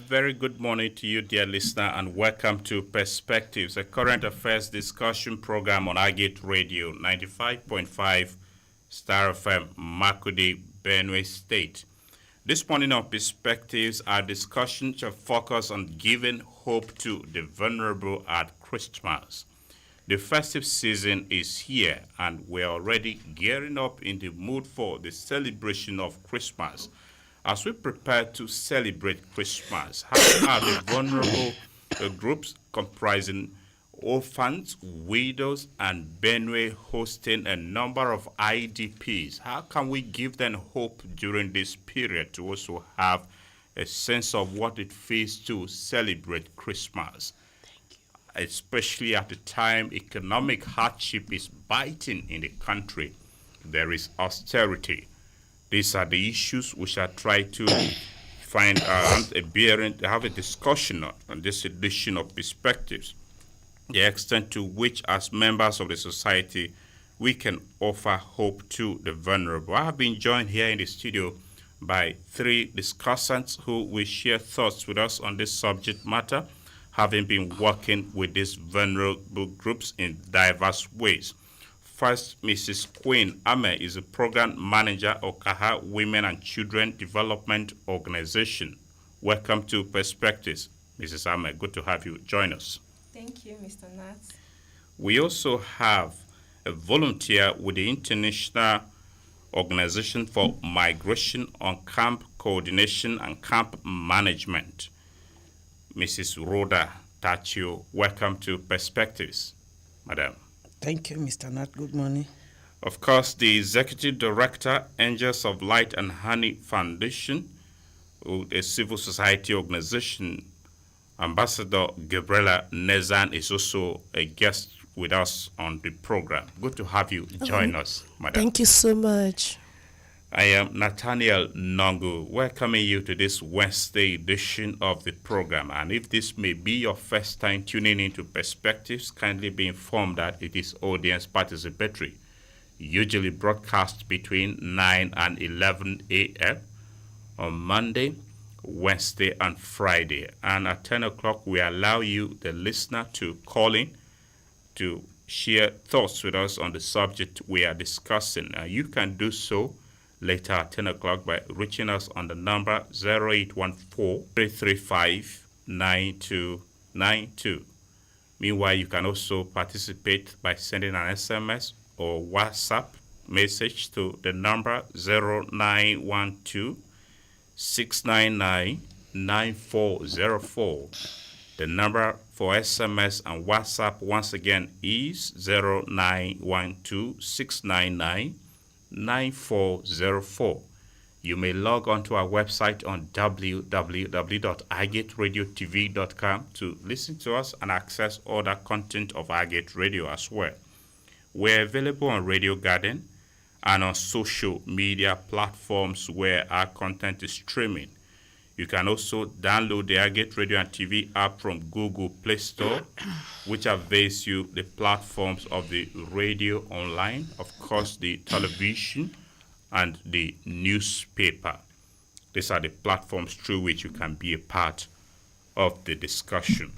very good morning to you, dear listener, and welcome to Perspectives, a current affairs discussion program on Agate Radio 95.5 Star FM, Makudi, Benue State. This morning on Perspectives, our discussion shall focus on giving hope to the vulnerable at Christmas. The festive season is here, and we're already gearing up in the mood for the celebration of Christmas. As we prepare to celebrate Christmas, how are the vulnerable groups comprising orphans, widows, and Benue hosting a number of IDPs? How can we give them hope during this period to also have a sense of what it feels to celebrate Christmas? Especially at the time economic hardship is biting in the country, there is austerity. These are the issues we shall try to find a bearing, have a discussion on this edition of Perspectives, the extent to which, as members of the society, we can offer hope to the vulnerable. I have been joined here in the studio by three discussants who will share thoughts with us on this subject matter, having been working with these vulnerable groups in diverse ways. First, Mrs. Queen Ame is a program manager of Kaha Women and Children Development Organization. Welcome to Perspectives, Mrs. Ame. Good to have you join us. Thank you, Mr. Nat. We also have a volunteer with the International Organization for Migration on Camp Coordination and Camp Management, Mrs. Rhoda Tachio. Welcome to Perspectives, Madam. Thank you, Mr. Nat. Good morning. Of course, the Executive Director, Angels of Light and Honey Foundation, a civil society organization, Ambassador Gabriela Nezan is also a guest with us on the program. Good to have you join us, Madam. Thank you so much. I am Nathaniel Nongu, welcoming you to this Wednesday edition of the program. And if this may be your first time tuning into Perspectives, kindly be informed that it is audience participatory, usually broadcast between 9 and 11 a.m. on Monday, Wednesday, and Friday. And at 10 o'clock, we allow you, the listener, to call in to share thoughts with us on the subject we are discussing. You can do so later at 10 o'clock by reaching us on the number 0814-335-9292. Meanwhile, you can also participate by sending an SMS or WhatsApp message to the number 0912-699-9404. The number for SMS and WhatsApp once again is 0912-699-9404. You may log on to our website on www.agateradio.tv.com to listen to us and access other content of Agate Radio as well. We're available on Radio Garden and on social media platforms where our content is streaming. You can also download the Agate Radio and TV app from Google Play Store, which avails you the platforms of the radio online, of course, the television, and the newspaper. These are the platforms through which you can be a part of the discussion.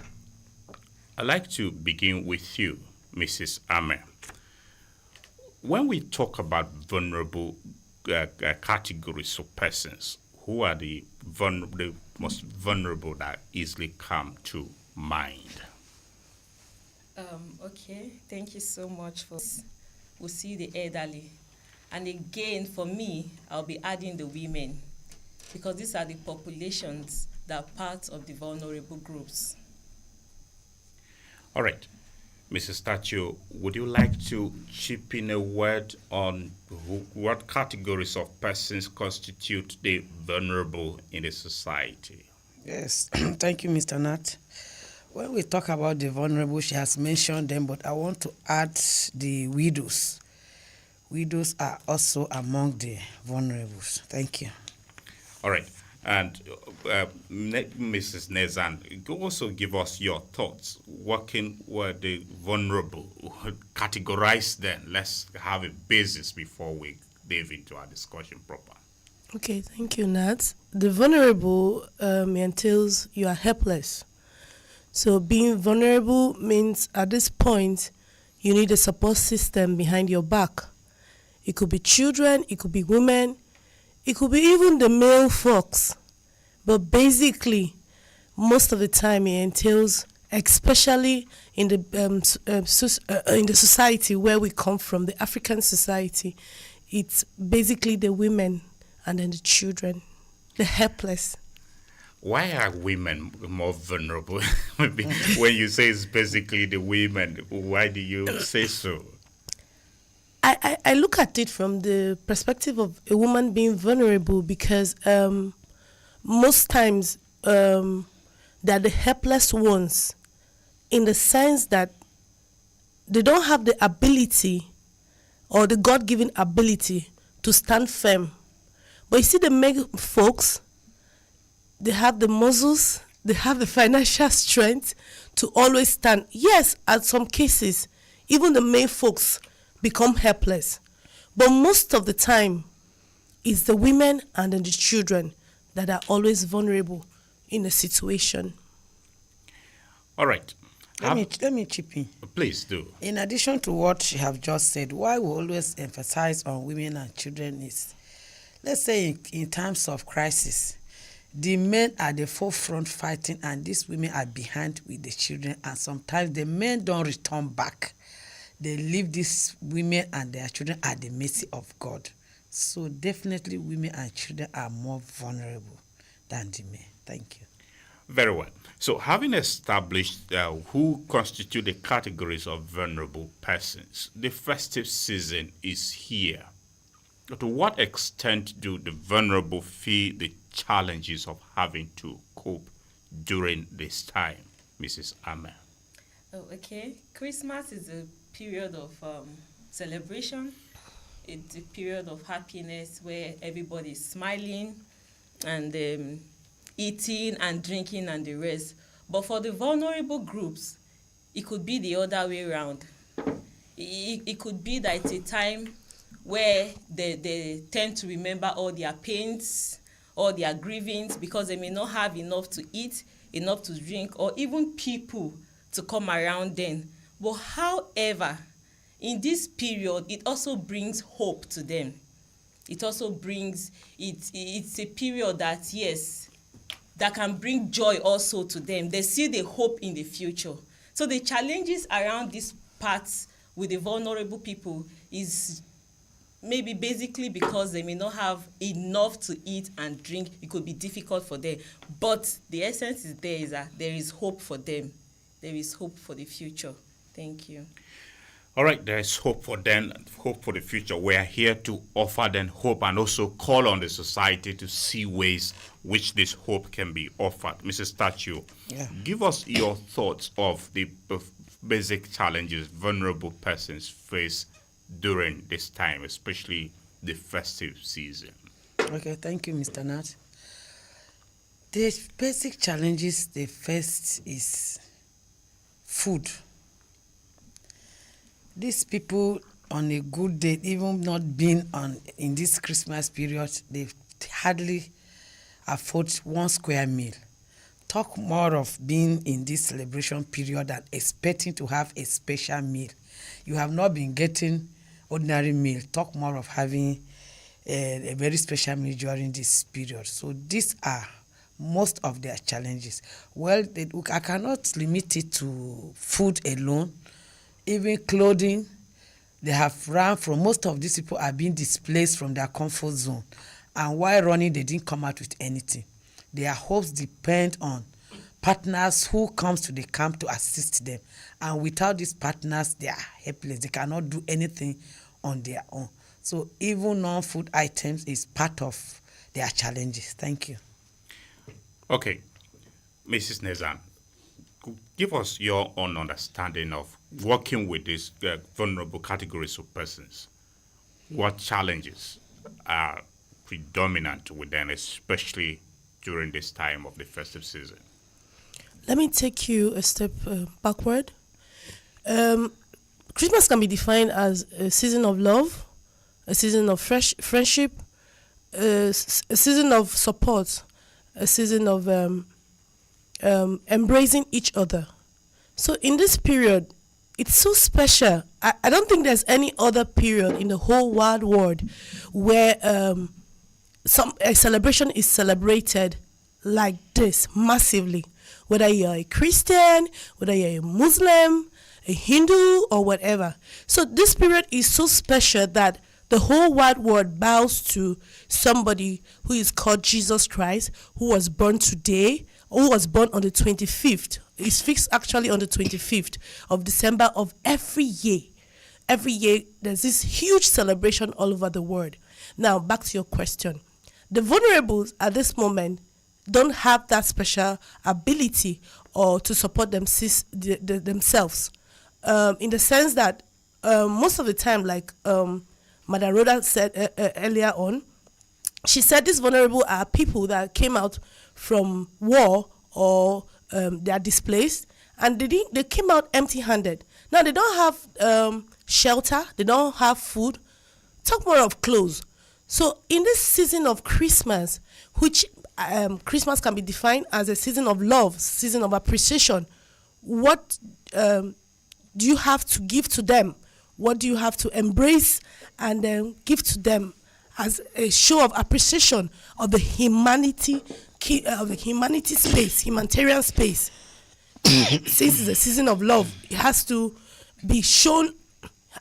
I'd like to begin with you, Mrs. Ame. When we talk about vulnerable categories of persons, who are the most vulnerable that easily come to mind? Okay, thank you so much for this. We'll see the elderly. And again, for me, I'll be adding the women, because these are the populations that are part of the vulnerable groups. All right. Mrs. Tachio, would you like to chip in a word on what categories of persons constitute the vulnerable in the society? Yes, thank you, Mr. Nat. When we talk about the vulnerable, she has mentioned them, but I want to add the widows. Widows are also among the vulnerables. Thank you. All right. And Mrs. Nezan, also give us your thoughts. Working with the vulnerable, categorize them. Let's have a basis before we dive into our discussion proper. Okay, thank you, Nat. The vulnerable entails you are helpless. So being vulnerable means at this point you need a support system behind your back. It could be children, it could be women, it could be even the male folks. But basically, most of the time it entails, especially in the in the society where we come from, the African society, it's basically the women and then the children, the helpless. Why are women more vulnerable? Maybe when you say it's basically the women, why do you say so? I look at it from the perspective of a woman being vulnerable because most times they're the helpless ones in the sense that they don't have the ability or the God-given ability to stand firm. But you see the male folks, they have the muscles, they have the financial strength to always stand. Yes, at some cases, even the male folks become helpless. But most of the time, it's the women and then the children that are always vulnerable in a situation. All right. Let me chip in. Please do. In addition to what she have just said, why we always emphasize on women and children is, let's say in times of crisis, the men are the forefront fighting and these women are behind with the children, and sometimes the men don't return back. They leave these women and their children at the mercy of God. So definitely women and children are more vulnerable than the men. Thank you. Very well. So having established who constitute the categories of vulnerable persons, the festive season is here. To what extent do the vulnerable feel the challenges of having to cope during this time, Mrs. Amel? Oh, okay. Christmas is a period of celebration. It's a period of happiness where everybody is smiling and eating and drinking and the rest. But for the vulnerable groups, it could be the other way around. It could be that it's a time where they tend to remember all their pains, all their grievings, because they may not have enough to eat, enough to drink, or even people to come around them. But however, in this period, it also brings hope to them. It also brings, it's a period that, yes, that can bring joy also to them. They see the hope in the future. So the challenges around this part with the vulnerable people is maybe basically because they may not have enough to eat and drink. It could be difficult for them. But the essence is that there is hope for them. There is hope for the future. Thank you. All right, there is hope for them, hope for the future. We are here to offer them hope and also call on the society to see ways which this hope can be offered. Mrs. Statue, give us your thoughts of the basic challenges vulnerable persons face during this time, especially the festive season. Okay, thank you, Mr. Nat. The basic challenges they face is food. These people on a good day, even not being in this Christmas period, they hardly afford 1 square meal. Talk more of being in this celebration period and expecting to have a special meal. You have not been getting ordinary meal. Talk more of having a very special meal during this period. So these are most of their challenges. Well, I cannot limit it to food alone. Even clothing, they have run from, most of these people are being displaced from their comfort zone. And while running, they didn't come out with anything. Their hopes depend on partners who comes to the camp to assist them. And without these partners, they are helpless. They cannot do anything on their own. So even non-food items is part of their challenges. Thank you. Okay, Mrs. Nezan, give us your own understanding of working with these vulnerable categories of persons. What challenges are predominant with them, especially during this time of the festive season? Let me take you a step backward. Christmas can be defined as a season of love, a season of fresh friendship, a season of support, a season of embracing each other. So in this period, it's so special. I don't think there's any other period in the whole wide world where a celebration is celebrated like this massively. Whether you're a Christian, whether you're a Muslim, a Hindu, or whatever. So this period is so special that the whole wide world bows to somebody who is called Jesus Christ, who was born today, who was born on the 25th. It's fixed actually on the 25th of December of every year. Every year, there's this huge celebration all over the world. Now, back to your question. The vulnerables at this moment don't have that special ability or to support themselves in the sense that most of the time, like Madam Rhoda said earlier on, she said these vulnerable are people that came out from war or they are displaced, and they came out empty-handed. Now they don't have shelter, they don't have food, talk more of clothes. So in this season of Christmas, which Christmas can be defined as a season of love, season of appreciation, what do you have to give to them? What do you have to embrace and then give to them as a show of appreciation of the humanitarian space? Since it's a season of love, it has to be shown.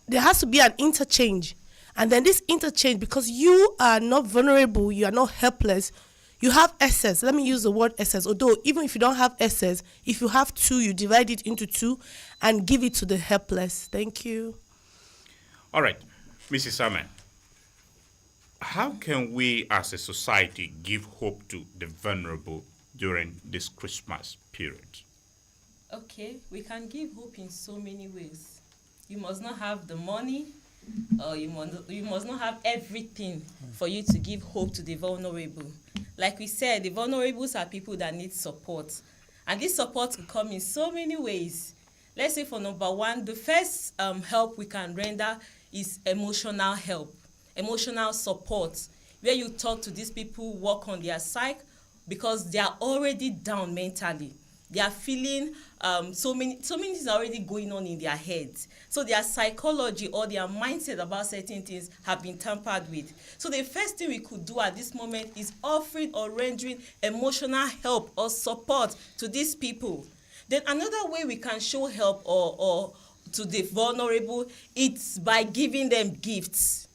There has to be an interchange, and then this interchange, because you are not vulnerable, you are not helpless, you have excess. Let me use the word excess. Although even if you don't have excess, if you have two, you divide it into two and give it to the helpless. Thank you. All right, Mrs. Salmon, how can we as a society give hope to the vulnerable during this Christmas period? Okay, we can give hope in so many ways. You must not have the money, or you must not have everything for you to give hope to the vulnerable. Like we said, the vulnerables are people that need support. And this support can come in so many ways. Let's say for number one, the first help we can render is emotional help, emotional support, where you talk to these people, work on their psyche, because they are already down mentally. They are feeling so many things are already going on in their heads. So their psychology or their mindset about certain things have been tampered with. So the first thing we could do at this moment is offering or rendering emotional help or support to these people. Then another way we can show help or to the vulnerable, it's by giving them gifts.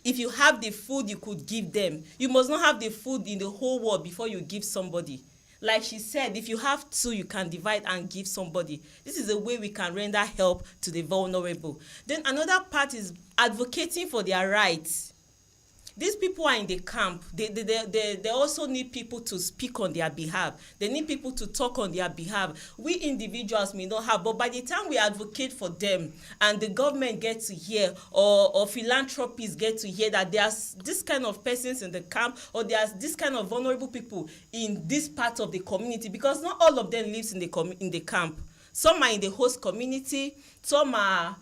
If you have the food, you could give them. You must not have the food in the whole world before you give somebody. Like she said, if you have two, you can divide and give somebody. This is a way we can render help to the vulnerable. Then another part is advocating for their rights. These people are in the camp. They also need people to speak on their behalf. They need people to talk on their behalf. We individuals may not have, but by the time we advocate for them and the government gets to hear or philanthropists get to hear that there's this kind of persons in the camp or there's this kind of vulnerable people in this part of the community, because not all of them lives in the camp. Some are in the host community. Some are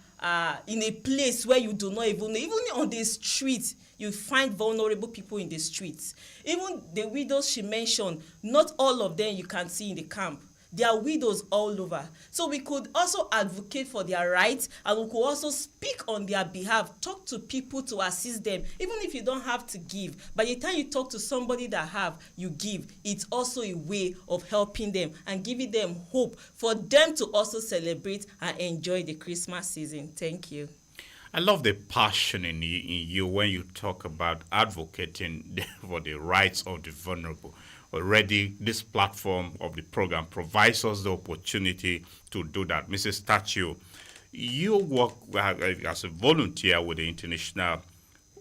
in a place where you do not even know. Even on the street, you find vulnerable people in the streets. Even the widows she mentioned, not all of them you can see in the camp. There are widows all over. So we could also advocate for their rights, and we could also speak on their behalf, talk to people to assist them. Even if you don't have to give, by the time you talk to somebody that have, you give. It's also a way of helping them and giving them hope for them to also celebrate and enjoy the Christmas season. Thank you. I love the passion in you when you talk about advocating for the rights of the vulnerable. Already, this platform of the program provides us the opportunity to do that. Mrs. Tachio, you work as a volunteer with the International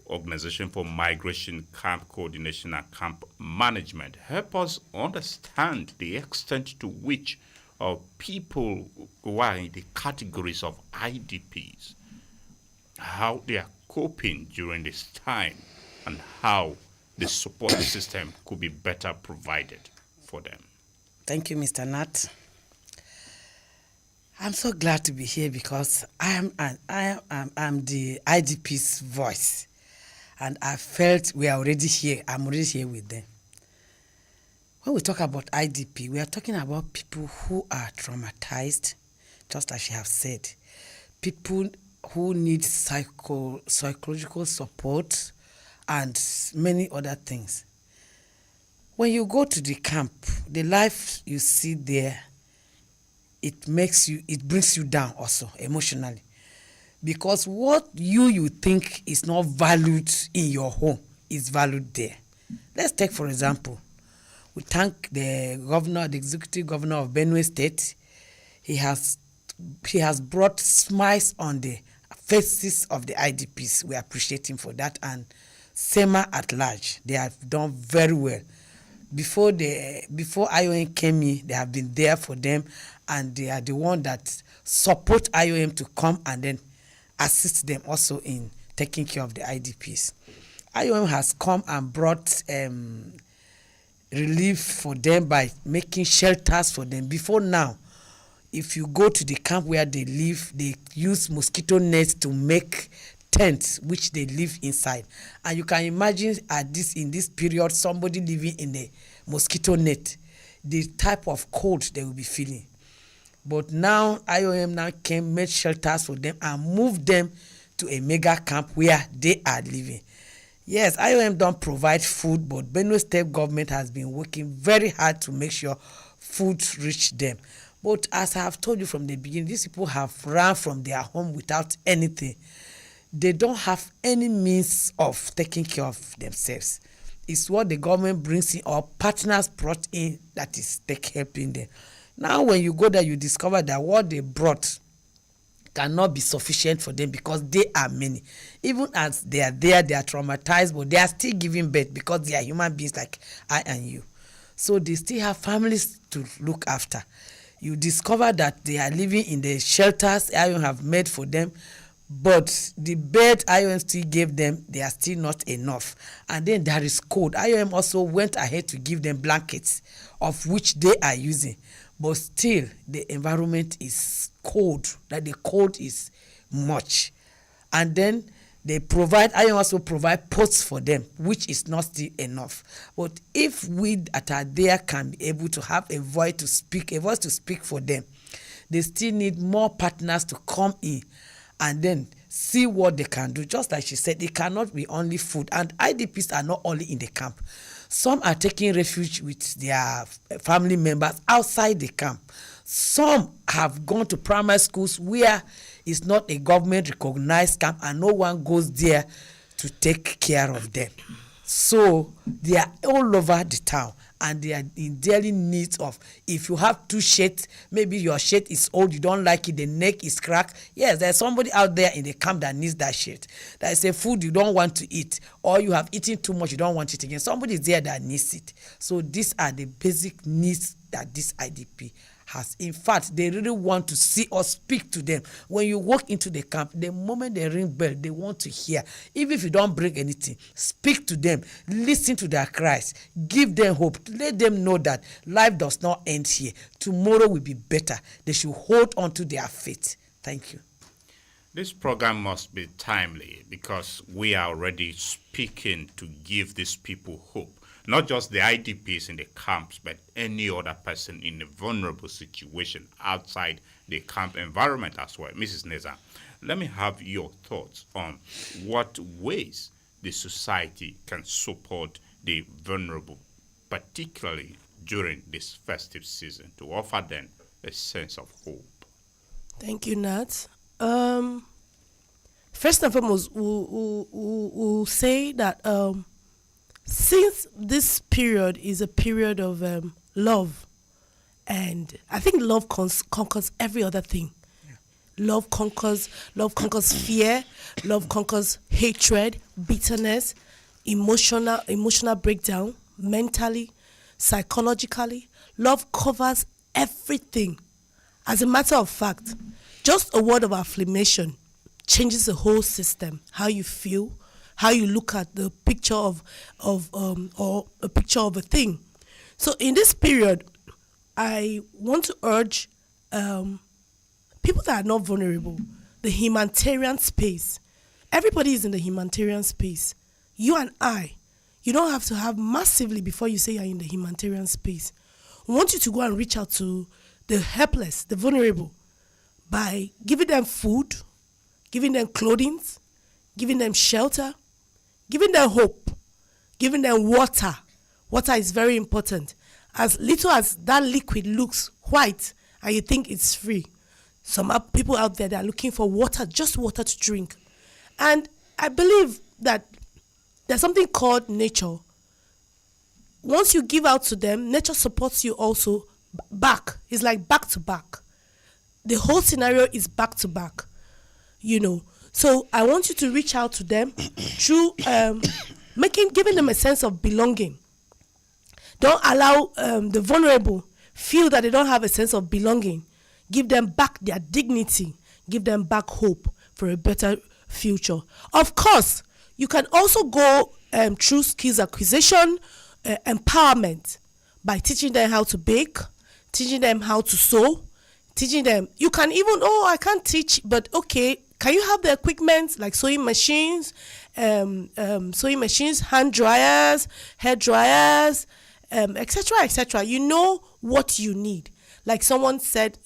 Organization for Migration, Camp Coordination and Camp Management. Help us understand the extent to which people who are in the categories of IDPs, how they are coping during this time, and how the support system could be better provided for them. Thank you, Mr. Nat. I'm so glad to be here because I am the IDP's voice. and I felt we are already here. I'm already here with them. When we talk about IDP, we are talking about people who are traumatized, just as she have said. People who need psychological support and many other things. When you go to the camp, the life you see there, it brings you down also emotionally. Because what you think is not valued in your home is valued there. Let's take, for example, we thank the executive governor of Benue State. He has brought smiles on the faces of the IDPs. We appreciate him for that, and SEMA at large. They have done very well. Before IOM came in, they have been there for them, and they are the one that support IOM to come and then assist them also in taking care of the IDPs. IOM has come and brought relief for them by making shelters for them. Before now, if you go to the camp where they live, they use mosquito nets to make tents which they live inside. And you can imagine in this period, somebody living in a mosquito net, the type of cold they will be feeling. But now IOM now made shelters for them and moved them to a mega camp where they are living. Yes, IOM don't provide food, but Benue State government has been working very hard to make sure food reach them. But as I have told you from the beginning, these people have run from their home without anything. They don't have any means of taking care of themselves. It's what the government brings in or partners brought in that is helping them. Now when you go there, you discover that what they brought cannot be sufficient for them because they are many. Even as they are there, they are traumatized, but they are still giving birth because they are human beings like I and you. So they still have families to look after. You discover that they are living in the shelters IOM have made for them, but the bed IOM still gave them, they are still not enough. And then there is cold. IOM also went ahead to give them blankets, of which they are using. But still, the environment is cold, like the cold is much. And then IOM also provide pots for them, which is not still enough. But if we that are there can be able to have a voice to speak for them, they still need more partners to come in and then see what they can do. Just like she said, it cannot be only food. And IDPs are not only in the camp. Some are taking refuge with their family members outside the camp. Some have gone to primary schools where it's not a government-recognized camp and no one goes there to take care of them. So they are all over the town and they are in daily needs of, if you have two shirts, maybe your shirt is old, you don't like it, the neck is cracked. Yes, there's somebody out there in the camp that needs that shirt. There is a food you don't want to eat, or you have eaten too much, you don't want it again. Somebody is there that needs it. So these are the basic needs that this IDP has. In fact, they really want to see or speak to them. When you walk into the camp, the moment they ring bell, they want to hear. Even if you don't bring anything, speak to them, listen to their cries, give them hope, let them know that life does not end here. Tomorrow will be better. They should hold on to their faith. Thank you. This program must be timely because we are already speaking to give these people hope. Not just the IDPs in the camps, but any other person in a vulnerable situation outside the camp environment as well. Mrs. Neza, let me have your thoughts on what ways the society can support the vulnerable, particularly during this festive season, to offer them a sense of hope. Thank you, Nat. First and foremost, we'll say that since this period is a period of love, and I think love conquers every other thing. Yeah. Love conquers fear, love conquers hatred, bitterness, emotional breakdown, mentally, psychologically. Love covers everything. As a matter of fact, just a word of affirmation changes the whole system, how you feel, how you look at the picture or a picture of a thing. So in this period, I want to urge people that are not vulnerable, the humanitarian space. Everybody is in the humanitarian space. you and I, you don't have to have massively before you say you're in the humanitarian space. We want you to go and reach out to the helpless, the vulnerable, by giving them food, giving them clothing, giving them shelter, giving them hope, giving them water. Water is very important. As little as that liquid looks white and you think it's free, some people out there that are looking for water, just water to drink. And I believe that there's something called nature. Once you give out to them, nature supports you also back. It's like back to back. The whole scenario is back to back, So I want you to reach out to them through giving them a sense of belonging. Don't allow the vulnerable feel that they don't have a sense of belonging. Give them back their dignity. Give them back hope for a better future. Of course, you can also go through skills acquisition, empowerment, by teaching them how to bake, teaching them how to sew, teaching them. You can even, I can't teach, but okay, can you have the equipment like sewing machines, hand dryers, hair dryers, etc., etc. You know what you need. Like someone said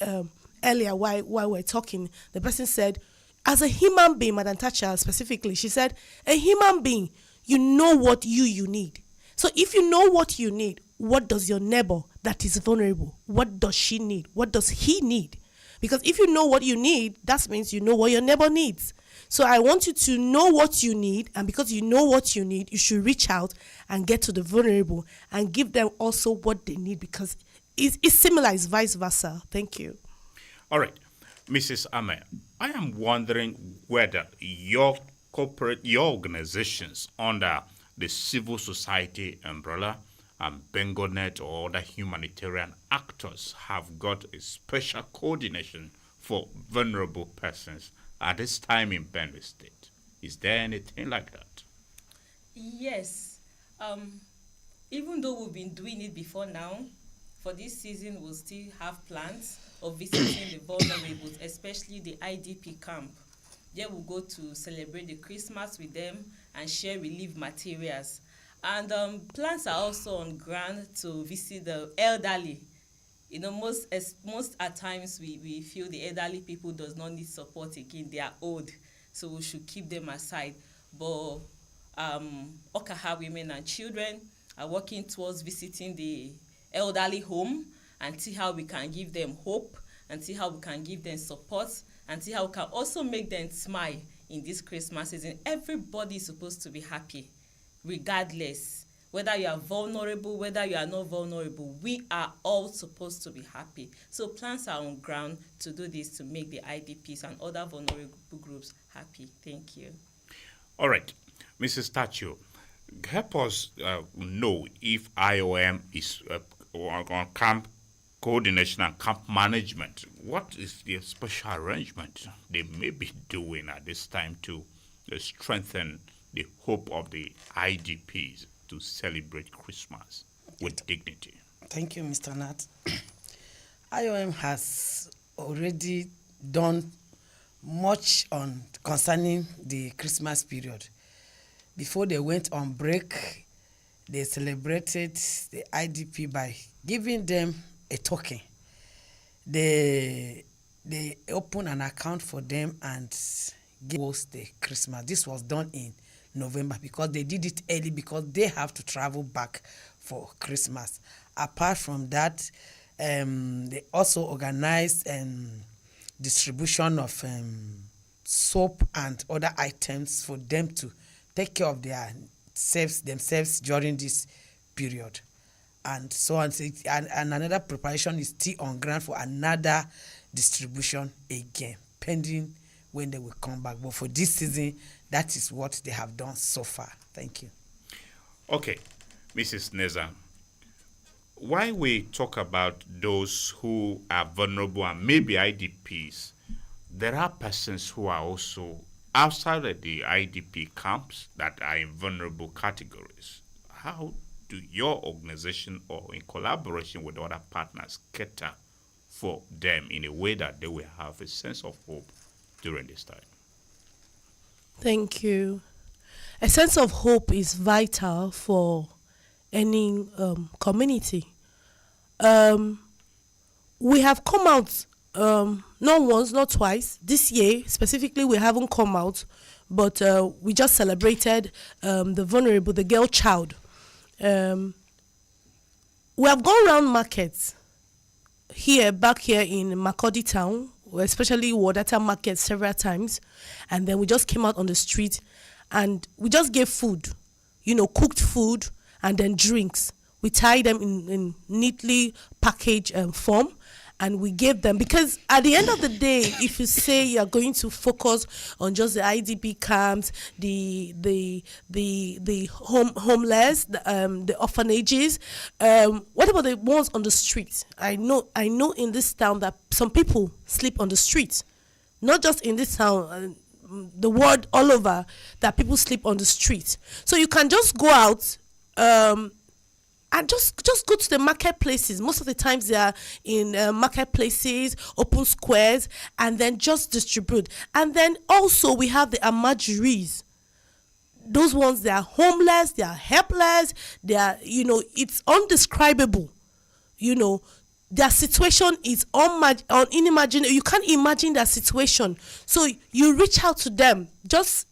earlier while we're talking, the person said, as a human being, Madam Thatcher specifically, she said, a human being, you know what you need. So if you know what you need, what does your neighbor that is vulnerable, what does she need? What does he need? Because if you know what you need, that means you know what your neighbor needs. So I want you to know what you need, and because you know what you need, you should reach out and get to the vulnerable and give them also what they need, because it's similar, it's vice versa. Thank you. All right. Mrs. Ame, I am wondering whether your organizations under the civil society umbrella and BengoNet or other humanitarian actors have got a special coordination for vulnerable persons at this time in Benue State. Is there anything like that? Yes. Even though we've been doing it before now, for this season we'll still have plans of visiting the vulnerable, especially the IDP camp. There we'll go to celebrate the Christmas with them and share relief materials. And plans are also on ground to visit the elderly. Most at times we feel the elderly people does not need support again. They are old, so we should keep them aside. But Okaha women and children are working towards visiting the elderly home and see how we can give them hope and see how we can give them support and see how we can also make them smile in this Christmas season. Everybody is supposed to be happy, regardless whether you are vulnerable, whether you are not vulnerable. We are all supposed to be happy. So plans are on ground to do this, to make the IDPs and other vulnerable groups happy. Thank you. All right. Mrs. Tacho, help us know if IOM is on camp coordination and camp management. What is the special arrangement they may be doing at this time to strengthen the hope of the IDPs to celebrate Christmas with dignity? Thank you, Mr. Nat. IOM has already done much on concerning the Christmas period. Before they went on break, they celebrated the IDP by giving them a token. They opened an account for them and gave us the Christmas. This was done in November because they did it early because they have to travel back for Christmas. Apart from that, they also organized distribution of soap and other items for them to take care of themselves during this period. And so on. And another preparation is still on ground for another distribution again, pending when they will come back. But for this season, that is what they have done so far. Thank you. Okay, Mrs. Neza, while we talk about those who are vulnerable and maybe IDPs, there are persons who are also outside of the IDP camps that are in vulnerable categories. How do your organization or in collaboration with other partners cater for them in a way that they will have a sense of hope during this time? Thank you. A sense of hope is vital for any community. We have come out not once, not twice. This year, specifically, we haven't come out, but we just celebrated the vulnerable, the girl child. We have gone around markets back here in Makurdi town, especially Wadata market several times, and then we just came out on the street and we just gave food, cooked food and then drinks. We tied them in neatly packaged form, and we gave them, because at the end of the day, if you say you're going to focus on just the IDP camps, the homeless, the orphanages, what about the ones on the streets? I know in this town that some people sleep on the streets, not just in this town, the world all over, that people sleep on the streets. So you can just go out and just go to the marketplaces. Most of the times they are in marketplaces, open squares, and then just distribute. And then also we have the Amajuris. Those ones, they are homeless, they are helpless, they are, it's undescribable. Their situation is unimaginable. You can't imagine their situation. So you reach out to them. Just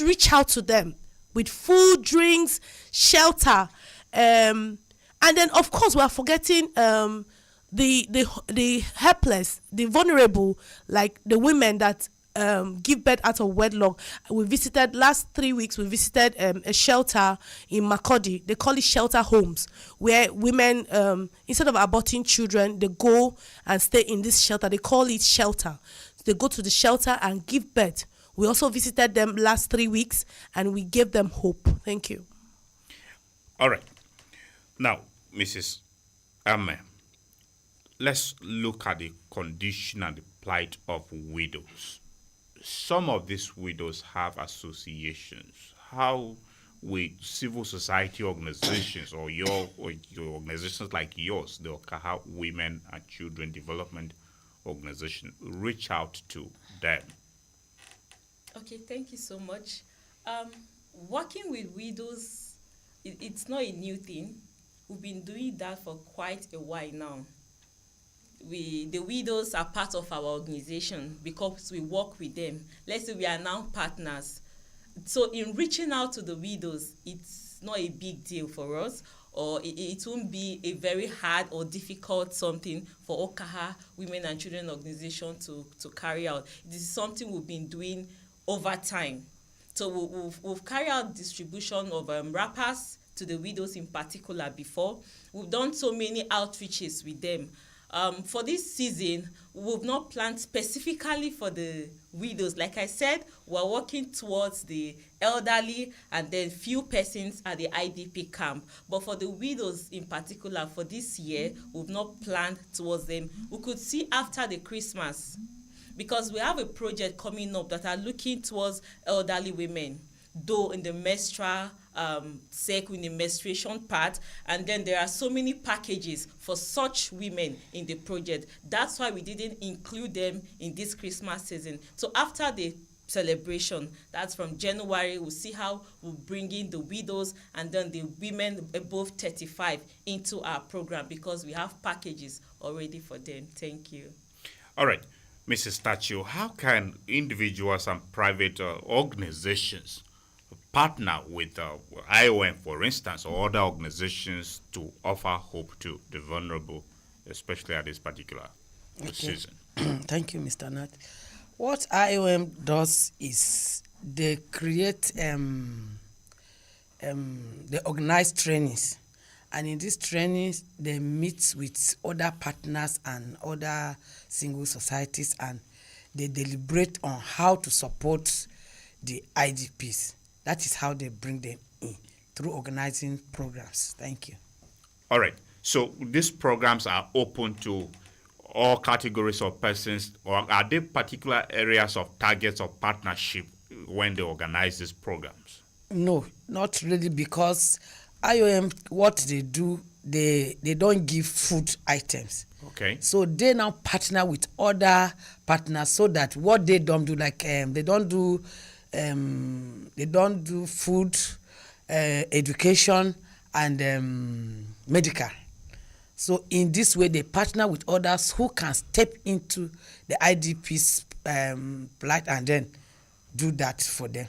reach out to them with food, drinks, shelter. And then, of course, we are forgetting the helpless, the vulnerable, like the women that give birth out of wedlock. We visited last 3 weeks. We visited a shelter in Makurdi. They call it shelter homes, where women, instead of aborting children, they go and stay in this shelter. They call it shelter. They go to the shelter and give birth. We also visited them last 3 weeks, and we gave them hope. Thank you. All right. Now, Mrs. Ame, let's look at the condition and the plight of widows. Some of these widows have associations. How will civil society organizations or your organizations like yours, the Okaha Women and Children Development Organization, reach out to them? Okay, thank you so much. Working with widows, it's not a new thing. We've been doing that for quite a while now. The widows are part of our organization because we work with them. Let's say we are now partners. So in reaching out to the widows, it's not a big deal for us, or it won't be a very hard or difficult something for Okaha Women and Children Organization to carry out. This is something we've been doing over time. So we've carried out distribution of wrappers to the widows in particular before. We've done so many outreaches with them. For this season, we've not planned specifically for the widows. Like I said, we're working towards the elderly and then few persons at the IDP camp. But for the widows in particular, for this year, we've not planned towards them. We could see after the Christmas, because we have a project coming up that are looking towards elderly women, though in the menstrual cycle, in the menstruation part, and then there are so many packages for such women in the project. That's why we didn't include them in this Christmas season. So after the celebration, that's from January, we'll see how we'll bring in the widows and then the women above 35 into our program, because we have packages already for them. Thank you. All right, Mrs. Tachio, how can individuals and private organizations partner with IOM, for instance, or other organizations to offer hope to the vulnerable, especially at this particular season? Thank you, Mr. Nat. What IOM does is they create, they organize trainings. And in these trainings, they meet with other partners and other single societies, and they deliberate on how to support the IDPs. That is how they bring them in, through organizing programs. Thank you. All right. So these programs are open to all categories of persons, or are there particular areas of targets of partnership when they organize these programs? No, not really, because IOM, what they do, they don't give food items. Okay. So they now partner with other partners so that what they don't do, like they don't do they don't do food, education, and medical. So in this way, they partner with others who can step into the IDP's plight and then do that for them.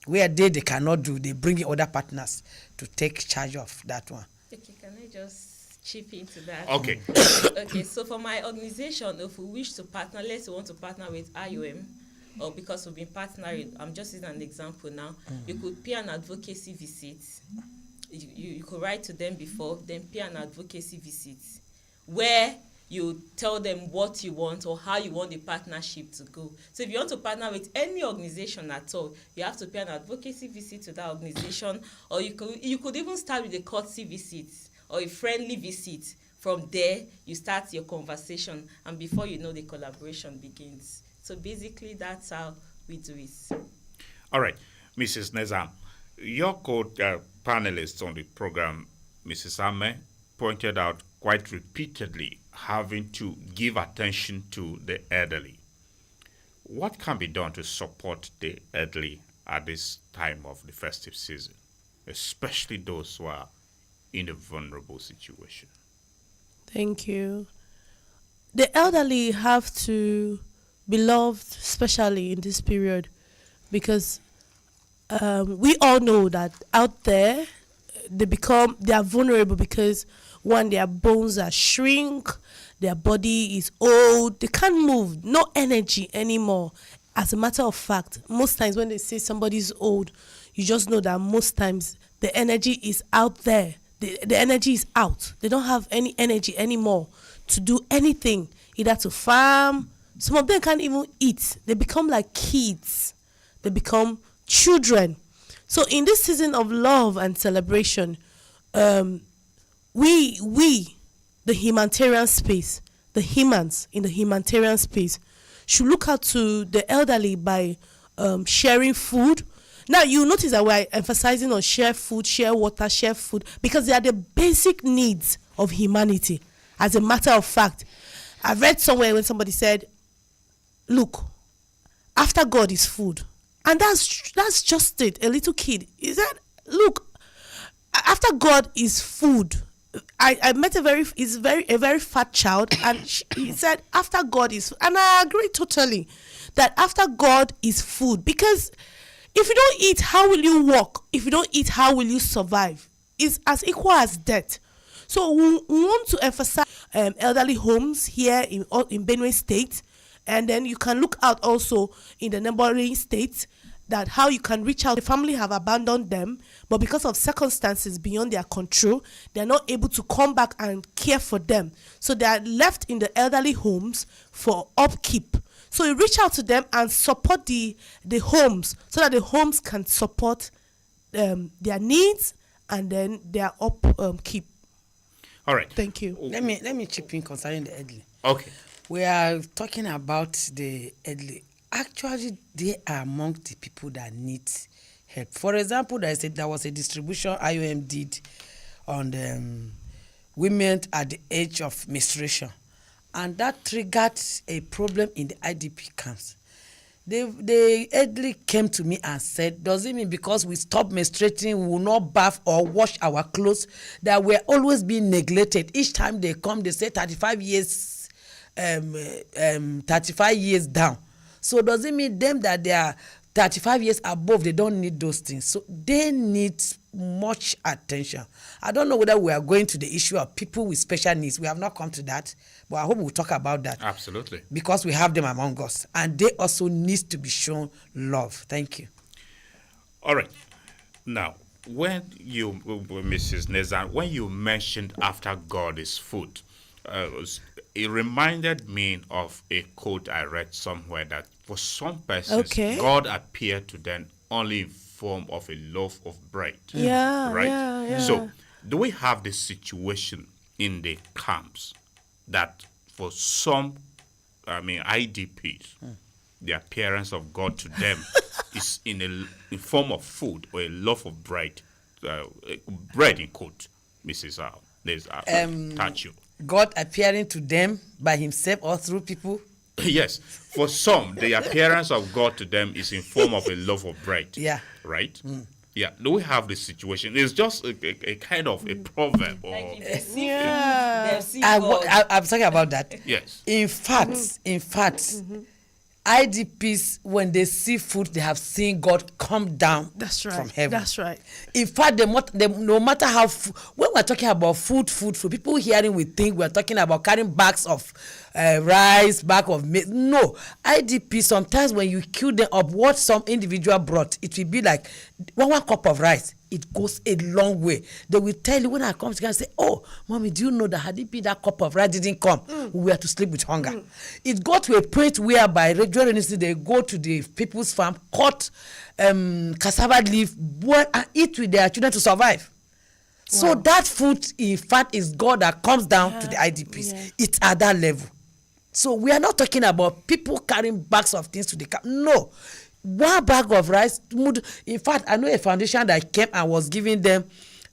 Where they cannot do, they bring in other partners to take charge of that one. Okay, can I just chip into that? Okay. Okay, so for my organization, if we wish to partner, let's say we want to partner with IOM, or because we've been partnering, I'm just using an example now, you could pay an advocacy visit. You could write to them before, then pay an advocacy visit, where you tell them what you want or how you want the partnership to go. So if you want to partner with any organization at all, you have to pay an advocacy visit to that organization, or you could even start with a courtesy visit or a friendly visit. From there, you start your conversation, and before you know, the collaboration begins. So basically, that's how we do it. All right, Mrs. Nezam, your co-panelists on the program, Mrs. Ame, pointed out quite repeatedly having to give attention to the elderly. What can be done to support the elderly at this time of the festive season, especially those who are in a vulnerable situation? Thank you. The elderly have to be loved, especially in this period, because we all know that out there they are vulnerable because, one, their bones are shrink, their body is old, they can't move, no energy anymore. As a matter of fact, most times when they say somebody's old, you just know that most times the energy is out there. The energy is out. They don't have any energy anymore to do anything, either to farm. Some of them can't even eat. They become like kids. They become children. So in this season of love and celebration, we, the humanitarian space, the humans in the humanitarian space, should look out to the elderly by sharing food. Now, you notice that we're emphasizing on share food, share water, share food, because they are the basic needs of humanity. As a matter of fact, I read somewhere when somebody said, look, after God is food. And that's just it. A little kid. He said, look, after God is food. I met a very fat child, and he said, after God is food. And I agree totally that after God is food, because if you don't eat, how will you walk? If you don't eat, how will you survive? It's as equal as death. So we want to emphasize elderly homes here in Benue State, and then you can look out also in the neighboring states that how you can reach out. The family have abandoned them, but because of circumstances beyond their control, they're not able to come back and care for them. So they are left in the elderly homes for upkeep. So you reach out to them and support the homes so that the homes can support their needs and then their upkeep. All right. Thank you. Let me chip in concerning the elderly. Okay. We are talking about the elderly. Actually, they are among the people that need help. For example, there was a distribution IOM did on the women at the age of menstruation, and that triggered a problem in the IDP camps. The elderly came to me and said, does it mean because we stop menstruating, we will not bath or wash our clothes, that we're always being neglected? Each time they come, they say 35 years, 35 years down. So does it mean them that they are 35 years above, they don't need those things? So they need much attention. I don't know whether we are going to the issue of people with special needs. We have not come to that, but I hope we'll talk about that. Absolutely. Because we have them among us, and they also need to be shown love. Thank you. All right. Now, when you, Mrs. Nezan, when you mentioned after God is food, it reminded me of a quote I read somewhere that for some persons, God appeared to them only in form of a loaf of bread. Yeah, right? yeah. So, do we have this situation in the camps that for some, IDPs, the appearance of God to them is in form of food or a loaf of bread, bread in quote, Mrs. Tacho? God appearing to them by himself or through people? Yes, for some, the appearance of God to them is in form of a loaf of bread. Yeah. Right? Yeah. Do we have this situation? It's just a kind of a proverb. Or, Like if they see Yeah. food, they see God. I'm talking about that. yes. In fact, IDPs, when they see food, they have seen God come down That's right. from heaven. That's right. In fact, no matter how, when we're talking about food, people hearing we think we're talking about carrying bags of rice, bag of meat. No, IDP, sometimes when you queue them up, what some individual brought, it will be like one cup of rice. It goes a long way. They will tell you when I come to and say, oh, mommy, do you know that had it been that cup of rice didn't come, we were to sleep with hunger. It got to a point whereby regularly they go to the people's farm, cut cassava leaf, boil and eat with their children to survive. So that food, in fact, is God that comes down to the IDPs. Yeah. It's at that level. So we are not talking about people carrying bags of things to the camp. No. One bag of rice, mudu. In fact, I know a foundation that came and was giving them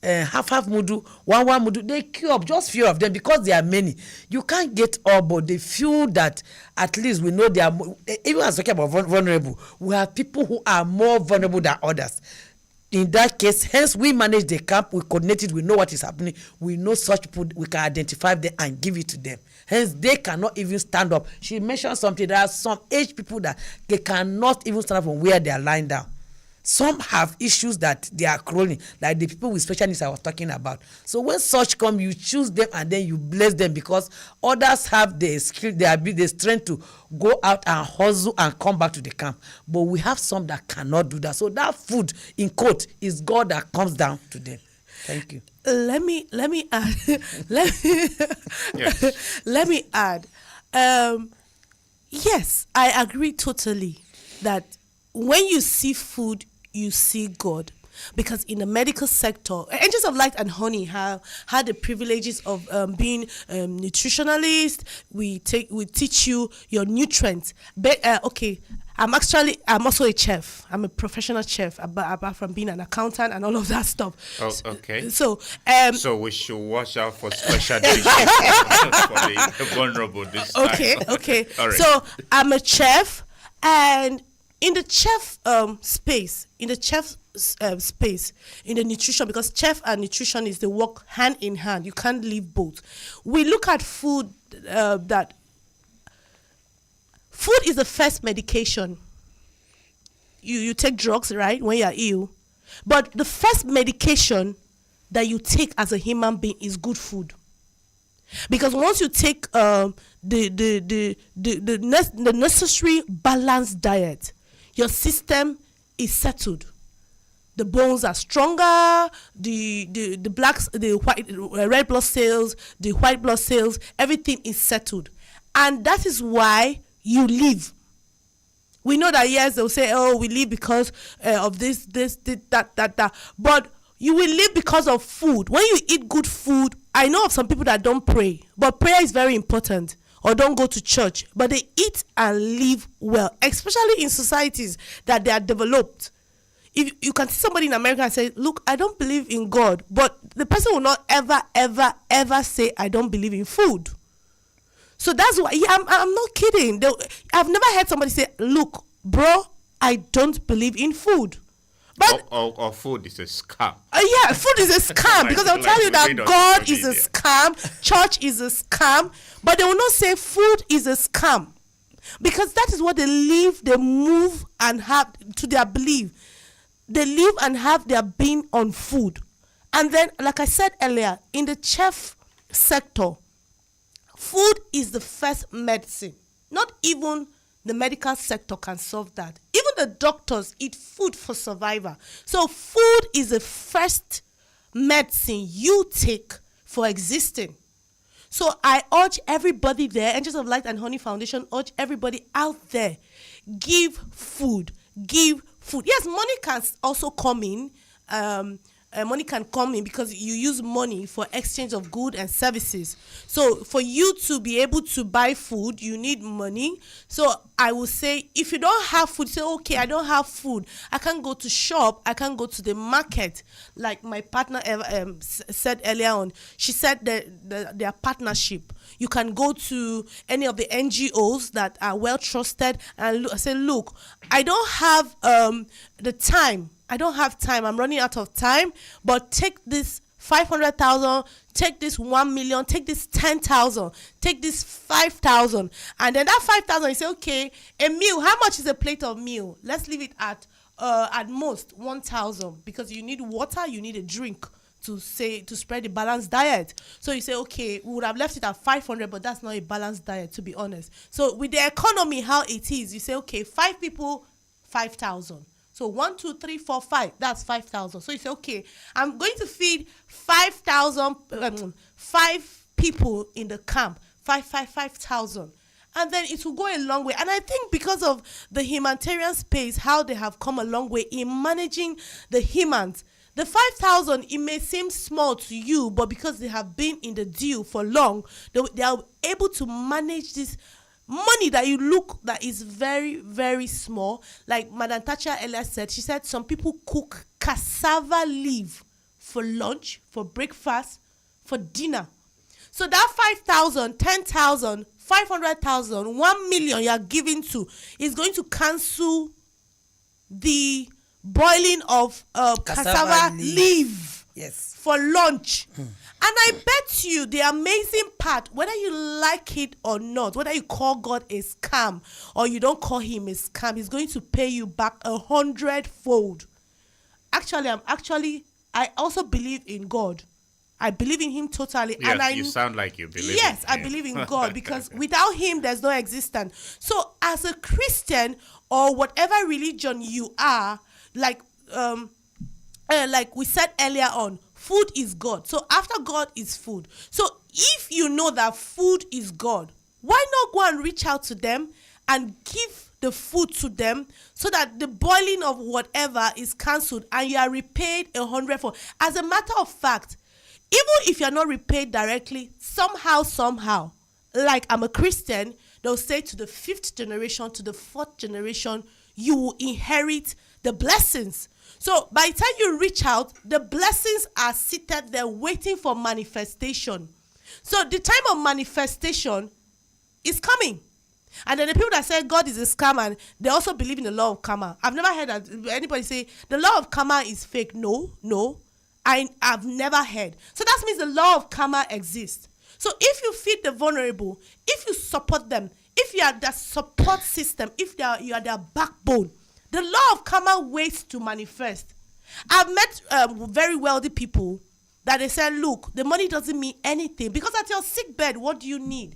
half mudu, one mudu. They queue up, just few of them, because there are many. You can't get all, but they feel that at least we know they are, even as talking about vulnerable, we have people who are more vulnerable than others. In that case, hence we manage the camp, we coordinate it, we know what is happening, we know such people, we can identify them and give it to them. Hence, they cannot even stand up. She mentioned something, there are some aged people that they cannot even stand up from where they are lying down. Some have issues that they are crawling, like the people with special needs I was talking about. So when such come, you choose them and then you bless them, because others have the skill, the strength to go out and hustle and come back to the camp. But we have some that cannot do that. So that food, in quote, is God that comes down to them. Thank you. Let me add. Yes. Let me add. Yes, I agree totally that when you see food, you see God. Because in the medical sector, Angels of Light and Honey have had the privileges of being nutritionalists. We teach you your nutrients. But okay, I'm also a chef. I'm a professional chef, apart from being an accountant and all of that stuff. Oh, okay. So So we should watch out for special dishes for the vulnerable this time. Okay. All right. So I'm a chef, and in the chef space, in the nutrition, because chef and nutrition is the work hand in hand. You can't leave both. We look at food that food is the first medication. You take drugs, right, when you are ill, but the first medication that you take as a human being is good food. Because once you take the necessary balanced diet, your system is settled. The bones are stronger, the red blood cells, the white blood cells, everything is settled. And that is why you live. We know that, yes, they'll say, oh, we live because of this, that. But you will live because of food. When you eat good food, I know of some people that don't pray, but prayer is very important, or don't go to church, but they eat and live well, especially in societies that they are developed. If you can see somebody in America and say, look, I don't believe in God, but the person will not ever say, I don't believe in food. So that's why, I'm not kidding. I've never heard somebody say, look, bro, I don't believe in food. But or food is a scam. Yeah, food is a scam, because I'll tell you that God is a scam, church is a scam, but they will not say food is a scam, because that is what they live, they move and have to their belief. They live and have their being on food. And then, like I said earlier, in the chef sector, food is the first medicine. Not even the medical sector can solve that. Even the doctors eat food for survival. So food is the first medicine you take for existing. So I urge everybody there, Angels of Light and Honey Foundation, urge everybody out there, give food. Yes, money can also come in. money can come in because you use money for exchange of goods and services. So for you to be able to buy food, you need money. So I will say, if you don't have food, say, okay, I don't have food. I can't go to shop. I can't go to the market. Like my partner said earlier on, she said that their partnership. You can go to any of the NGOs that are well trusted and say, look, I don't have the time. I don't have time. I'm running out of time. But take this 500,000, take this 1 million, take this 10,000, take this 5,000. And then that 5,000, you say, okay, a meal. How much is a plate of meal? Let's leave it at most 1,000, because you need water, you need a drink to spread a balanced diet. So you say, okay, we would have left it at 500, but that's not a balanced diet, to be honest. So with the economy how it is, you say, okay, 5 people, 5,000. So 1, 2, 3, 4, 5, that's 5,000. So you say, okay, I'm going to feed 5,000, 5 people in the camp, 5,000. And then it will go a long way. And I think because of the humanitarian space, how they have come a long way in managing the humans, the 5,000, it may seem small to you, but because they have been in the deal for long, they are able to manage this money that you look that is very, very small. Like Madam Thatcher earlier said, she said some people cook cassava leaf for lunch, for breakfast, for dinner. So that 5,000, 10,000, 500,000, 1 million you are giving to is going to cancel the boiling of cassava leaf, yes, for lunch. And I bet you the amazing part, whether you like it or not, whether you call God a scam or you don't call him a scam, he's going to pay you back 100-fold. I also believe in God. I believe in him totally. Yes, and you sound like you believe Yes, in I him. believe in God, because without him, there's no existence. So as a Christian or whatever religion you are, like we said earlier on, food is God. So after God is food. So if you know that food is God, why not go and reach out to them and give the food to them so that the boiling of whatever is cancelled and you are repaid 100-fold. As a matter of fact, even if you're not repaid directly, somehow, like I'm a Christian, they'll say to the 5th generation, to the 4th generation, you will inherit the blessings. So by the time you reach out, the blessings are seated there waiting for manifestation. So the time of manifestation is coming. And then the people that say God is a scammer, they also believe in the law of karma. I've never heard that anybody say the law of karma is fake. No. I've never heard. So that means the law of karma exists. So if you feed the vulnerable, if you support them, if you are the support system, if you are their backbone, the law of karma waits to manifest. I've met very wealthy people that they said, look, the money doesn't mean anything, because at your sick bed, what do you need?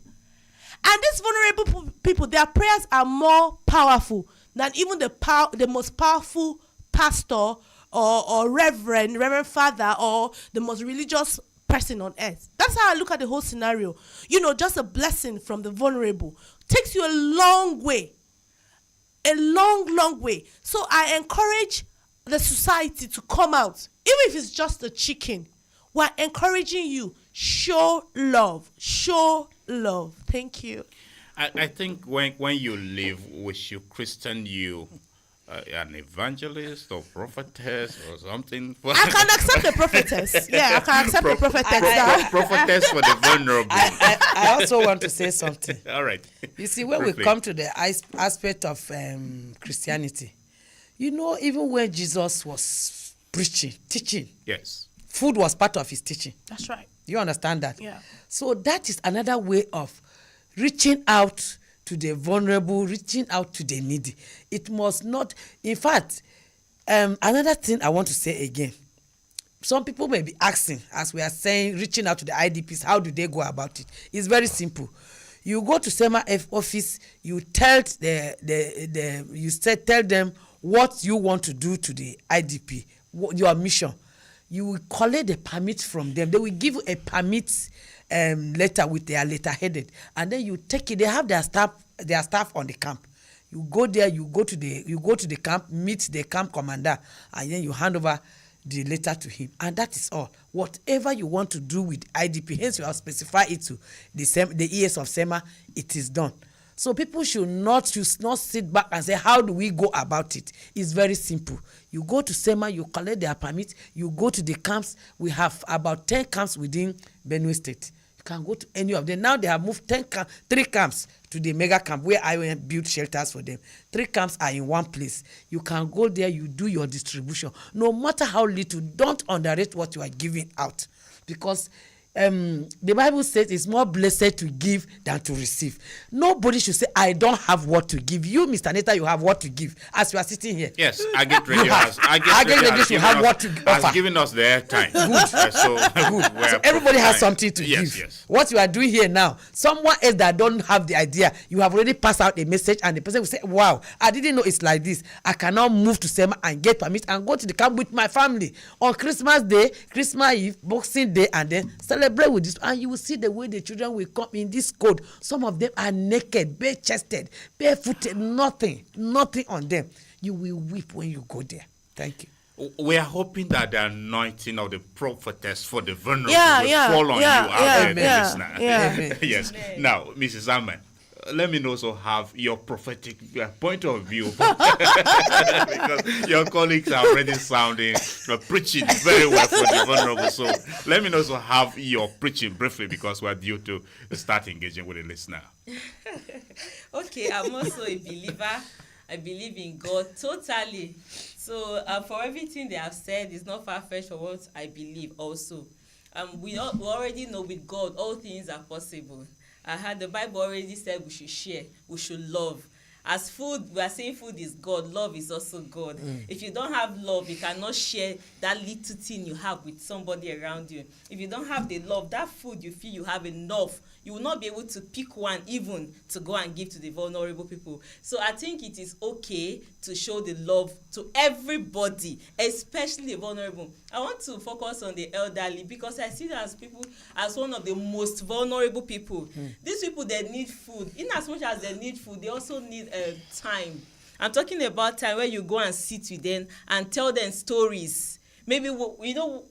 And these vulnerable people, their prayers are more powerful than even the most powerful pastor or reverend father or the most religious person on earth. That's how I look at the whole scenario. Just a blessing from the vulnerable takes you a long way. A long way. So I encourage the society to come out, even if it's just a chicken. We're encouraging you. Show love. Thank you. I think when you live with your Christian, you an evangelist or prophetess or something. I can accept the prophetess. Yeah, I can accept the prophetess. Prophetess for the vulnerable. I also want to say something. All right. You see, when we come to the aspect of Christianity, even when Jesus was preaching, teaching, Yes, food was part of his teaching. That's right. You understand that? Yeah. So that is another way of reaching out to the vulnerable, reaching out to the needy. It must not, in fact, another thing I want to say again, some people may be asking, as we are saying, reaching out to the IDPs, how do they go about it? It's very simple. You go to SEMA F office, you tell tell them what you want to do to the IDP, your mission. You will collect the permit from them. They will give you a permit letter with their letter headed, and then you take it. They have their staff on the camp. You go there, you go to the camp, meet the camp commander, and then you hand over the letter to him, and that is all. Whatever you want to do with IDP, hence you have specified it to the ES of SEMA, it is done. So people should not sit back and say, how do we go about it? It's very simple. You go to SEMA, you collect their permit, you go to the camps. We have about 10 camps within Benue State. You can go to any of them. Now they have moved 3 camps to the mega camp where IOM built shelters for them. 3 camps are in one place. You can go there, you do your distribution. No matter how little, don't underrate what you are giving out. Because the Bible says it's more blessed to give than to receive. Nobody should say, I don't have what to give. You, Mr. Neta, you have what to give. As you are sitting here. Yes, Agate Radio has given us the airtime. Good. So everybody has something to give. Yes. What you are doing here now, someone else that don't have the idea, you have already passed out a message, and the person will say, wow, I didn't know it's like this. I cannot move to SEMA and get permit and go to the camp with my family on Christmas Day, Christmas Eve, Boxing Day, and then celebrate with this, and you will see the way the children will come in this code. Some of them are naked, bare-chested, barefooted, nothing on them. You will weep when you go there. Thank you. We are hoping that the anointing of the prophetess for the vulnerable will fall on you out there, listener. Yes. Now, Mrs. Ahmed, let me also have your prophetic point of view because your colleagues are already preaching very well for the vulnerable. So let me also have your preaching briefly because we're due to start engaging with the listener. Okay, I'm also a believer. I believe in God totally. So for everything they have said, it's not far-fetched for what I believe also. We already know with God all things are possible. The Bible already said we should share, we should love. As food, we are saying food is God, love is also God. If you don't have love, you cannot share that little thing you have with somebody around you. If you don't have the love, that food you feel you have enough, you will not be able to pick one even to go and give to the vulnerable people. So I think it is okay to show the love to everybody, especially the vulnerable. I want to focus on the elderly because I see that as one of the most vulnerable people. These people, they need food. In as much as they need food, they also need time. I'm talking about time where you go and sit with them and tell them stories. Maybe,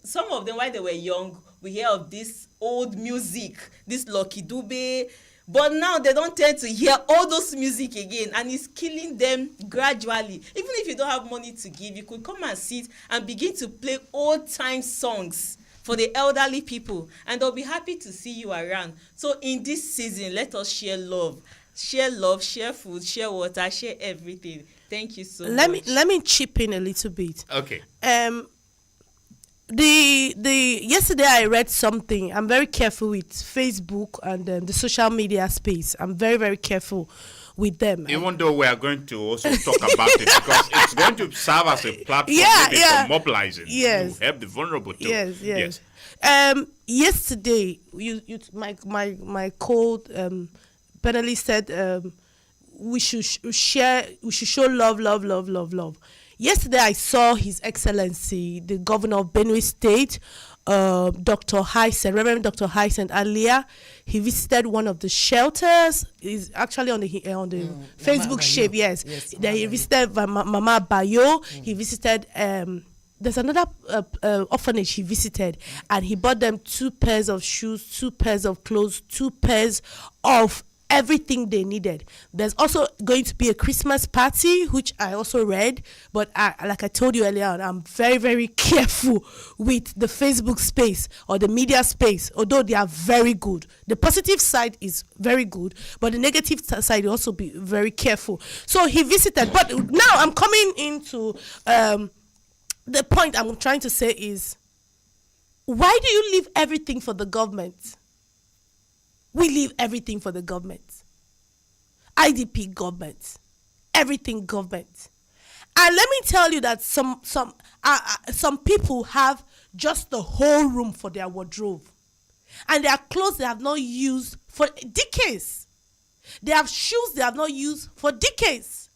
some of them, while they were young, we hear of this old music, this Lucky Dube, but now they don't tend to hear all those music again, and it's killing them gradually. Even if you don't have money to give, you could come and sit and begin to play old-time songs for the elderly people, and they'll be happy to see you around. So in this season, let us share love, share food, share water, share everything. Thank you so much. Let me chip in a little bit. Okay. Yesterday I read something. I'm very careful with Facebook and the social media space. I'm very, very careful with them. Even though we are going to also talk about it because it's going to serve as a platform for mobilizing to help the vulnerable too. Yes. Yesterday, my code panelist said we should show love. Yesterday, I saw His Excellency, the Governor of Benue State, Dr. Hysen, Reverend Dr. Hysen Alia. He visited one of the shelters. He's actually on the Facebook shape. Yes. Then he visited Mama Bayo. He visited. There's another orphanage he visited, and he bought them 2 pairs of shoes, 2 pairs of clothes, 2 pairs of everything they needed. There's also going to be a Christmas party, which I also read, but like I told you earlier on, I'm very, very careful with the Facebook space or the media space, although they are very good. The positive side is very good, but the negative side, you also be very careful. So he visited, but now I'm coming into the point I'm trying to say is, why do you leave everything for the government? We leave everything for the government. IDP government. Everything government. And let me tell you that some people have just the whole room for their wardrobe. And their clothes they have not used for decades. They have shoes they have not used for decades.